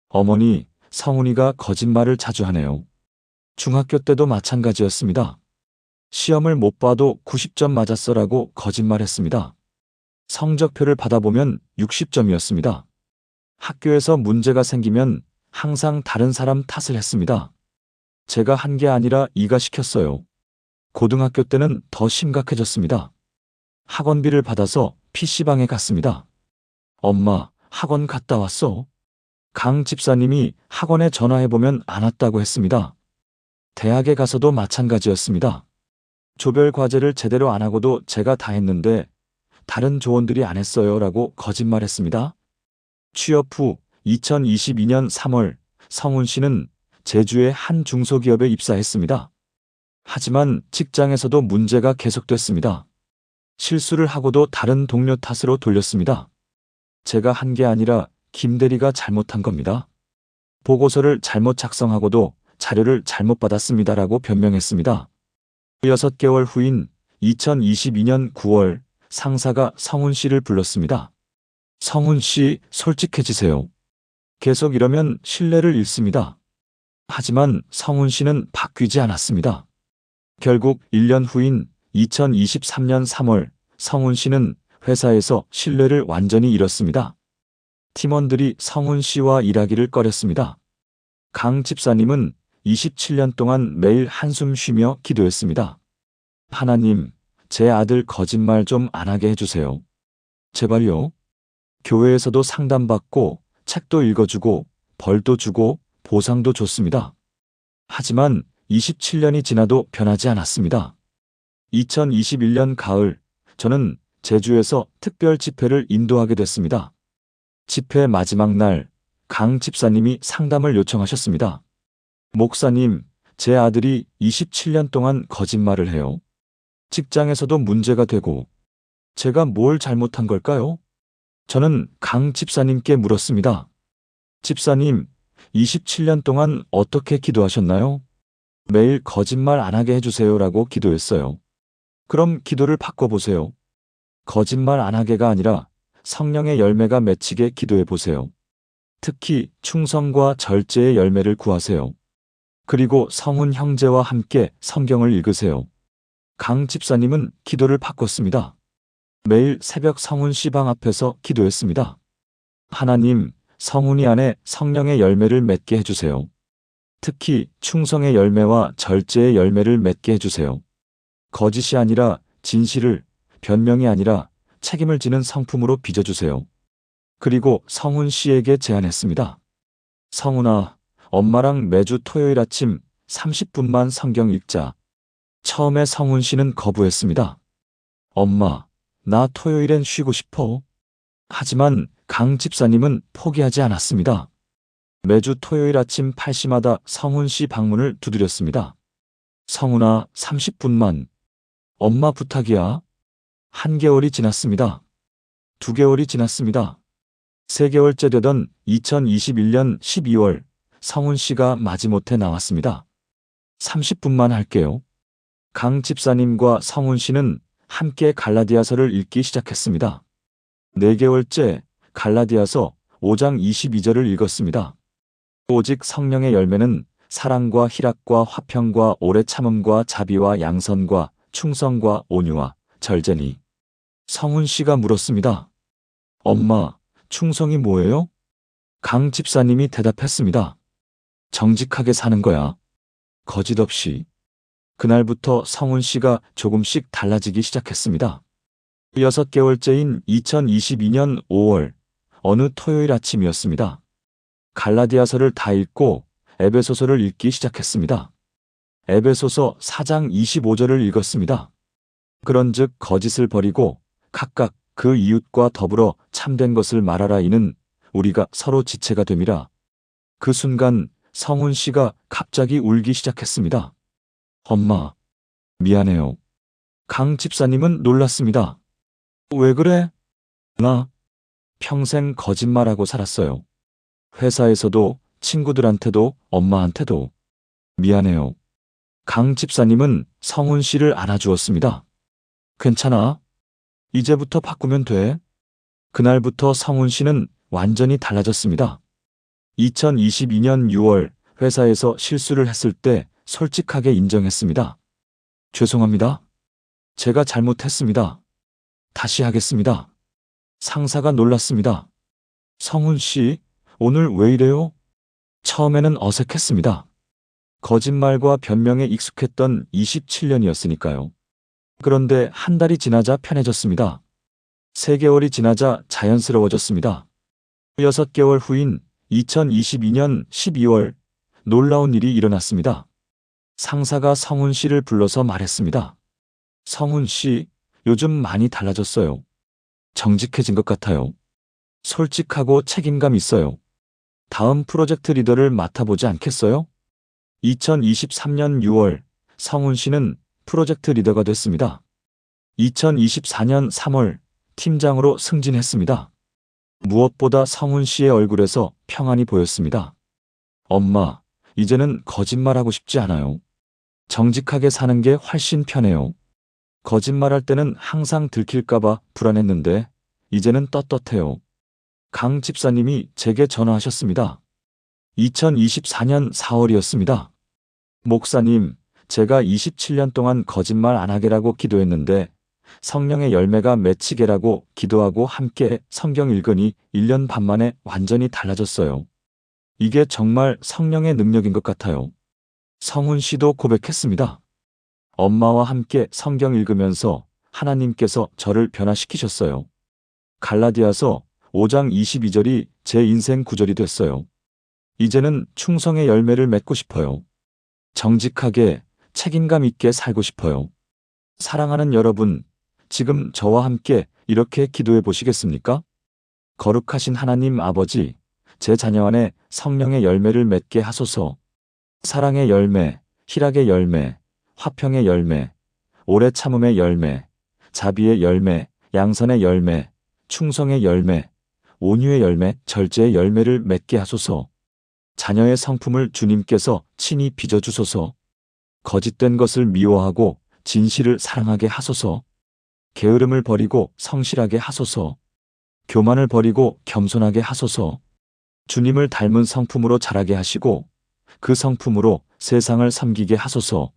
어머니, 성훈이가 거짓말을 자주 하네요. 중학교 때도 마찬가지였습니다. 시험을 못 봐도 90점 맞았어라고 거짓말했습니다. 성적표를 받아보면 60점이었습니다. 학교에서 문제가 생기면 항상 다른 사람 탓을 했습니다. 제가 한 게 아니라 이가 시켰어요. 고등학교 때는 더 심각해졌습니다. 학원비를 받아서 PC방에 갔습니다. 엄마, 학원 갔다 왔어? 강 집사님이 학원에 전화해보면 안 왔다고 했습니다. 대학에 가서도 마찬가지였습니다. 조별 과제를 제대로 안 하고도 제가 다 했는데 다른 조원들이 안 했어요 라고 거짓말했습니다. 취업 후 2022년 3월 성훈 씨는 제주의 한 중소기업에 입사했습니다. 하지만 직장에서도 문제가 계속됐습니다. 실수를 하고도 다른 동료 탓으로 돌렸습니다. 제가 한 게 아니라 김 대리가 잘못한 겁니다. 보고서를 잘못 작성하고도 자료를 잘못 받았습니다라고 변명했습니다. 6개월 후인 2022년 9월 상사가 성훈 씨를 불렀습니다. 성훈 씨, 솔직해지세요. 계속 이러면 신뢰를 잃습니다. 하지만 성훈 씨는 바뀌지 않았습니다. 결국 1년 후인 2023년 3월 성훈 씨는 회사에서 신뢰를 완전히 잃었습니다. 팀원들이 성훈 씨와 일하기를 꺼렸습니다. 강 집사님은 27년 동안 매일 한숨 쉬며 기도했습니다. 하나님, 제 아들 거짓말 좀 안 하게 해주세요. 제발요. 교회에서도 상담받고 책도 읽어주고 벌도 주고 보상도 줬습니다. 하지만 27년이 지나도 변하지 않았습니다. 2021년 가을, 저는 제주에서 특별 집회를 인도하게 됐습니다. 집회 마지막 날, 강 집사님이 상담을 요청하셨습니다. 목사님, 제 아들이 27년 동안 거짓말을 해요. 직장에서도 문제가 되고, 제가 뭘 잘못한 걸까요? 저는 강 집사님께 물었습니다. 집사님, 27년 동안 어떻게 기도하셨나요? 매일 거짓말 안 하게 해주세요라고 기도했어요. 그럼 기도를 바꿔보세요. 거짓말 안 하게가 아니라 성령의 열매가 맺히게 기도해 보세요. 특히 충성과 절제의 열매를 구하세요. 그리고 성훈 형제와 함께 성경을 읽으세요. 강 집사님은 기도를 바꿨습니다. 매일 새벽 성훈 씨방 앞에서 기도했습니다. 하나님, 성훈이 안에 성령의 열매를 맺게 해주세요. 특히 충성의 열매와 절제의 열매를 맺게 해주세요. 거짓이 아니라 진실을, 변명이 아니라 책임을 지는 성품으로 빚어주세요. 그리고 성훈 씨에게 제안했습니다. 성훈아, 엄마랑 매주 토요일 아침 30분만 성경 읽자. 처음에 성훈 씨는 거부했습니다. 엄마, 나 토요일엔 쉬고 싶어. 하지만 강 집사님은 포기하지 않았습니다. 매주 토요일 아침 8시마다 성훈 씨 방문을 두드렸습니다. 성훈아, 30분만. 엄마 부탁이야. 1개월이 지났습니다. 2개월이 지났습니다. 3개월째 되던 2021년 12월, 성훈 씨가 마지못해 나왔습니다. 30분만 할게요. 강 집사님과 성훈 씨는 함께 갈라디아서를 읽기 시작했습니다. 4개월째 갈라디아서 5장 22절을 읽었습니다. 오직 성령의 열매는 사랑과 희락과 화평과 오래 참음과 자비와 양선과 충성과 온유와 절제니. 성훈 씨가 물었습니다. 엄마, 충성이 뭐예요? 강 집사님이 대답했습니다. 정직하게 사는 거야. 거짓 없이. 그날부터 성훈 씨가 조금씩 달라지기 시작했습니다. 6개월째인 2022년 5월, 어느 토요일 아침이었습니다. 갈라디아서를 다 읽고 에베소서를 읽기 시작했습니다. 에베소서 4장 25절을 읽었습니다. 그런즉 거짓을 버리고 각각 그 이웃과 더불어 참된 것을 말하라. 이는 우리가 서로 지체가 됨이라. 그 순간 성훈 씨가 갑자기 울기 시작했습니다. 엄마, 미안해요. 강 집사님은 놀랐습니다. 왜 그래? 나 평생 거짓말하고 살았어요. 회사에서도 친구들한테도 엄마한테도. 미안해요. 강 집사님은 성훈 씨를 안아주었습니다. 괜찮아. 이제부터 바꾸면 돼. 그날부터 성훈 씨는 완전히 달라졌습니다. 2022년 6월 회사에서 실수를 했을 때 솔직하게 인정했습니다. 죄송합니다. 제가 잘못했습니다. 다시 하겠습니다. 상사가 놀랐습니다. 성훈 씨, 오늘 왜 이래요? 처음에는 어색했습니다. 거짓말과 변명에 익숙했던 27년이었으니까요. 그런데 한 달이 지나자 편해졌습니다. 3개월이 지나자 자연스러워졌습니다. 6개월 후인 2022년 12월, 놀라운 일이 일어났습니다. 상사가 성훈 씨를 불러서 말했습니다. 성훈 씨, 요즘 많이 달라졌어요. 정직해진 것 같아요. 솔직하고 책임감 있어요. 다음 프로젝트 리더를 맡아보지 않겠어요? 2023년 6월, 성훈 씨는 프로젝트 리더가 됐습니다. 2024년 3월, 팀장으로 승진했습니다. 무엇보다 성훈 씨의 얼굴에서 평안이 보였습니다. 엄마, 이제는 거짓말하고 싶지 않아요. 정직하게 사는 게 훨씬 편해요. 거짓말할 때는 항상 들킬까봐 불안했는데 이제는 떳떳해요. 강 집사님이 제게 전화하셨습니다. 2024년 4월이었습니다. 목사님, 제가 27년 동안 거짓말 안 하게라고 기도했는데 성령의 열매가 맺히게라고 기도하고 함께 성경 읽으니 1년 반 만에 완전히 달라졌어요. 이게 정말 성령의 능력인 것 같아요. 성훈 씨도 고백했습니다. 엄마와 함께 성경 읽으면서 하나님께서 저를 변화시키셨어요. 갈라디아서 5장 22절이 제 인생 구절이 됐어요. 이제는 충성의 열매를 맺고 싶어요. 정직하게 책임감 있게 살고 싶어요. 사랑하는 여러분, 지금 저와 함께 이렇게 기도해 보시겠습니까? 거룩하신 하나님 아버지, 제 자녀 안에 성령의 열매를 맺게 하소서. 사랑의 열매, 희락의 열매, 화평의 열매, 오래 참음의 열매, 자비의 열매, 양선의 열매, 충성의 열매, 온유의 열매, 절제의 열매를 맺게 하소서. 자녀의 성품을 주님께서 친히 빚어주소서. 거짓된 것을 미워하고 진실을 사랑하게 하소서. 게으름을 버리고 성실하게 하소서. 교만을 버리고 겸손하게 하소서. 주님을 닮은 성품으로 자라게 하시고 그 성품으로 세상을 섬기게 하소서.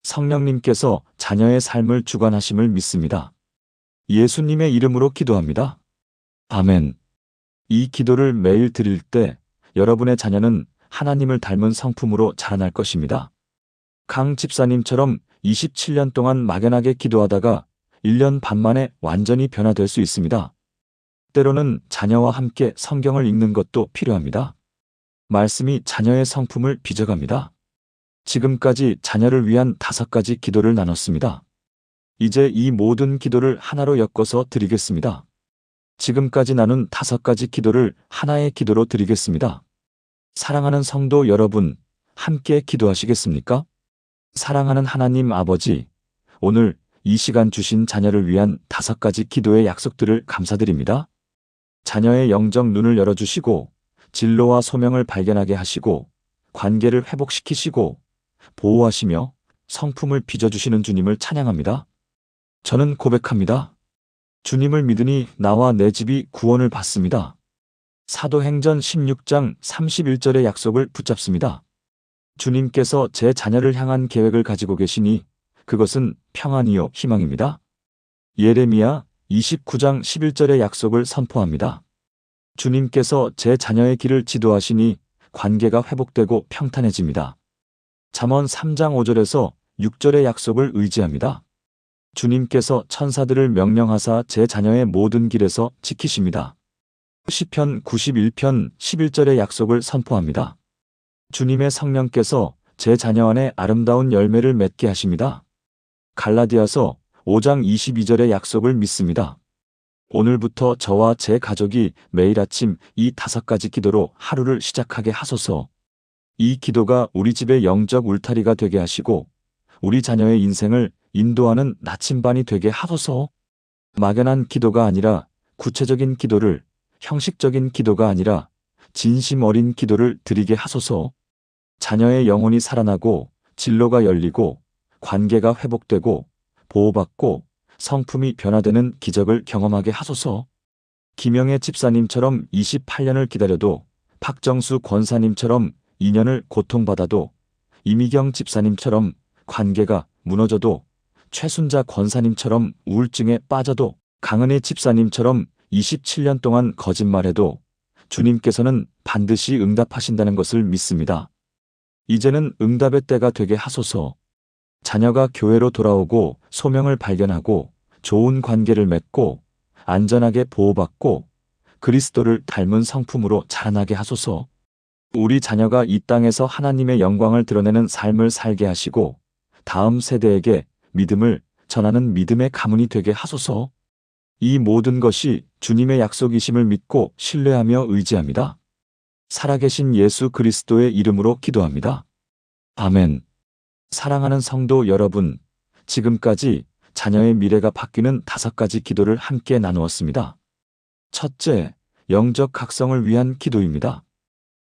성령님께서 자녀의 삶을 주관하심을 믿습니다. 예수님의 이름으로 기도합니다. 아멘. 이 기도를 매일 드릴 때 여러분의 자녀는 하나님을 닮은 성품으로 자라날 것입니다. 강 집사님처럼 27년 동안 막연하게 기도하다가 1년 반 만에 완전히 변화될 수 있습니다. 때로는 자녀와 함께 성경을 읽는 것도 필요합니다. 말씀이 자녀의 성품을 빚어갑니다. 지금까지 자녀를 위한 5가지 기도를 나눴습니다. 이제 이 모든 기도를 하나로 엮어서 드리겠습니다. 지금까지 나눈 5가지 기도를 하나의 기도로 드리겠습니다. 사랑하는 성도 여러분, 함께 기도하시겠습니까? 사랑하는 하나님 아버지, 오늘 이 시간 주신 자녀를 위한 5가지 기도의 약속들을 감사드립니다. 자녀의 영적 눈을 열어주시고 진로와 소명을 발견하게 하시고 관계를 회복시키시고 보호하시며 성품을 빚어주시는 주님을 찬양합니다. 저는 고백합니다. 주님을 믿으니 나와 내 집이 구원을 받습니다. 사도행전 16장 31절의 약속을 붙잡습니다. 주님께서 제 자녀를 향한 계획을 가지고 계시니 그것은 평안이요 희망입니다. 예레미야 29장 11절의 약속을 선포합니다. 주님께서 제 자녀의 길을 지도하시니 관계가 회복되고 평탄해집니다. 잠언 3장 5절에서 6절의 약속을 의지합니다. 주님께서 천사들을 명령하사 제 자녀의 모든 길에서 지키십니다. 시편 91편 11절의 약속을 선포합니다. 주님의 성령께서 제 자녀 안에 아름다운 열매를 맺게 하십니다. 갈라디아서 5장 22절의 약속을 믿습니다. 오늘부터 저와 제 가족이 매일 아침 이 5가지 기도로 하루를 시작하게 하소서. 이 기도가 우리 집의 영적 울타리가 되게 하시고 우리 자녀의 인생을 인도하는 나침반이 되게 하소서. 막연한 기도가 아니라 구체적인 기도를, 형식적인 기도가 아니라 진심 어린 기도를 드리게 하소서. 자녀의 영혼이 살아나고 진로가 열리고 관계가 회복되고 보호받고 성품이 변화되는 기적을 경험하게 하소서. 김영애 집사님처럼 28년을 기다려도, 박정수 권사님처럼 2년을 고통받아도, 이미경 집사님처럼 관계가 무너져도, 최순자 권사님처럼 우울증에 빠져도, 강은혜 집사님처럼 27년 동안 거짓말해도 주님께서는 반드시 응답하신다는 것을 믿습니다. 이제는 응답의 때가 되게 하소서. 자녀가 교회로 돌아오고 소명을 발견하고 좋은 관계를 맺고 안전하게 보호받고 그리스도를 닮은 성품으로 자라나게 하소서. 우리 자녀가 이 땅에서 하나님의 영광을 드러내는 삶을 살게 하시고 다음 세대에게 믿음을 전하는 믿음의 가문이 되게 하소서. 이 모든 것이 주님의 약속이심을 믿고 신뢰하며 의지합니다. 살아계신 예수 그리스도의 이름으로 기도합니다. 아멘. 사랑하는 성도 여러분, 지금까지 자녀의 미래가 바뀌는 5가지 기도를 함께 나누었습니다. 첫째, 영적 각성을 위한 기도입니다.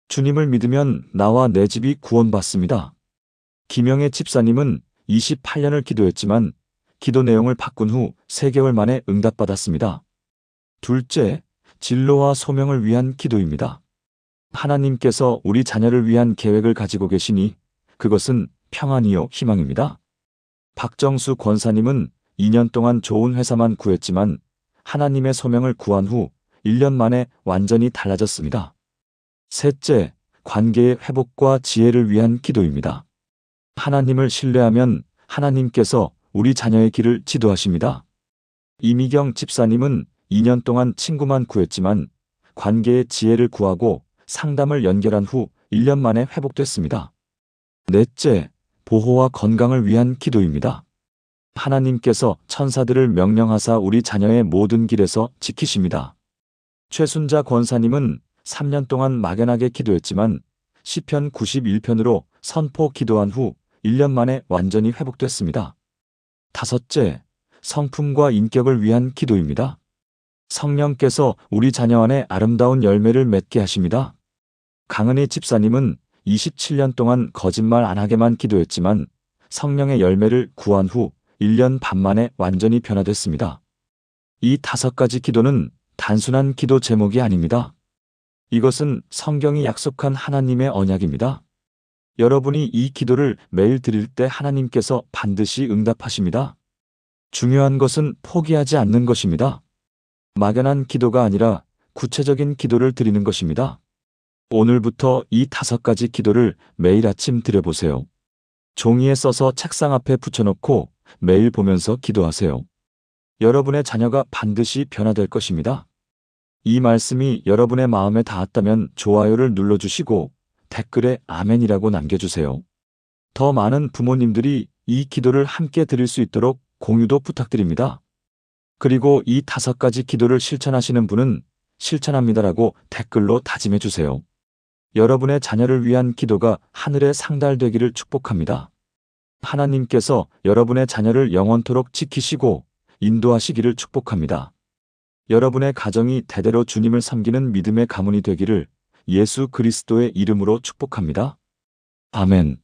주님을 믿으면 나와 내 집이 구원받습니다. 김영애 집사님은 28년을 기도했지만 기도 내용을 바꾼 후 3개월 만에 응답받았습니다. 둘째, 진로와 소명을 위한 기도입니다. 하나님께서 우리 자녀를 위한 계획을 가지고 계시니 그것은 평안이요 희망입니다. 박정수 권사님은 2년 동안 좋은 회사만 구했지만 하나님의 소명을 구한 후 1년 만에 완전히 달라졌습니다. 셋째, 관계의 회복과 지혜를 위한 기도입니다. 하나님을 신뢰하면 하나님께서 우리 자녀의 길을 지도하십니다. 이미경 집사님은 2년 동안 친구만 구했지만 관계의 지혜를 구하고 상담을 연결한 후 1년 만에 회복됐습니다. 넷째, 보호와 건강을 위한 기도입니다. 하나님께서 천사들을 명령하사 우리 자녀의 모든 길에서 지키십니다. 최순자 권사님은 3년 동안 막연하게 기도했지만 시편 91편으로 선포 기도한 후 1년 만에 완전히 회복됐습니다. 다섯째, 성품과 인격을 위한 기도입니다. 성령께서 우리 자녀 안에 아름다운 열매를 맺게 하십니다. 강은희 집사님은 27년 동안 거짓말 안 하게만 기도했지만 성령의 열매를 구한 후 1년 반 만에 완전히 변화됐습니다. 이 5가지 기도는 단순한 기도 제목이 아닙니다. 이것은 성경이 약속한 하나님의 언약입니다. 여러분이 이 기도를 매일 드릴 때 하나님께서 반드시 응답하십니다. 중요한 것은 포기하지 않는 것입니다. 막연한 기도가 아니라 구체적인 기도를 드리는 것입니다. 오늘부터 이 5가지 기도를 매일 아침 드려보세요. 종이에 써서 책상 앞에 붙여놓고 매일 보면서 기도하세요. 여러분의 자녀가 반드시 변화될 것입니다. 이 말씀이 여러분의 마음에 닿았다면 좋아요를 눌러주시고 댓글에 아멘이라고 남겨주세요. 더 많은 부모님들이 이 기도를 함께 드릴 수 있도록 공유도 부탁드립니다. 그리고 이 5가지 기도를 실천하시는 분은 실천합니다라고 댓글로 다짐해 주세요. 여러분의 자녀를 위한 기도가 하늘에 상달되기를 축복합니다. 하나님께서 여러분의 자녀를 영원토록 지키시고 인도하시기를 축복합니다. 여러분의 가정이 대대로 주님을 섬기는 믿음의 가문이 되기를 예수 그리스도의 이름으로 축복합니다. 아멘.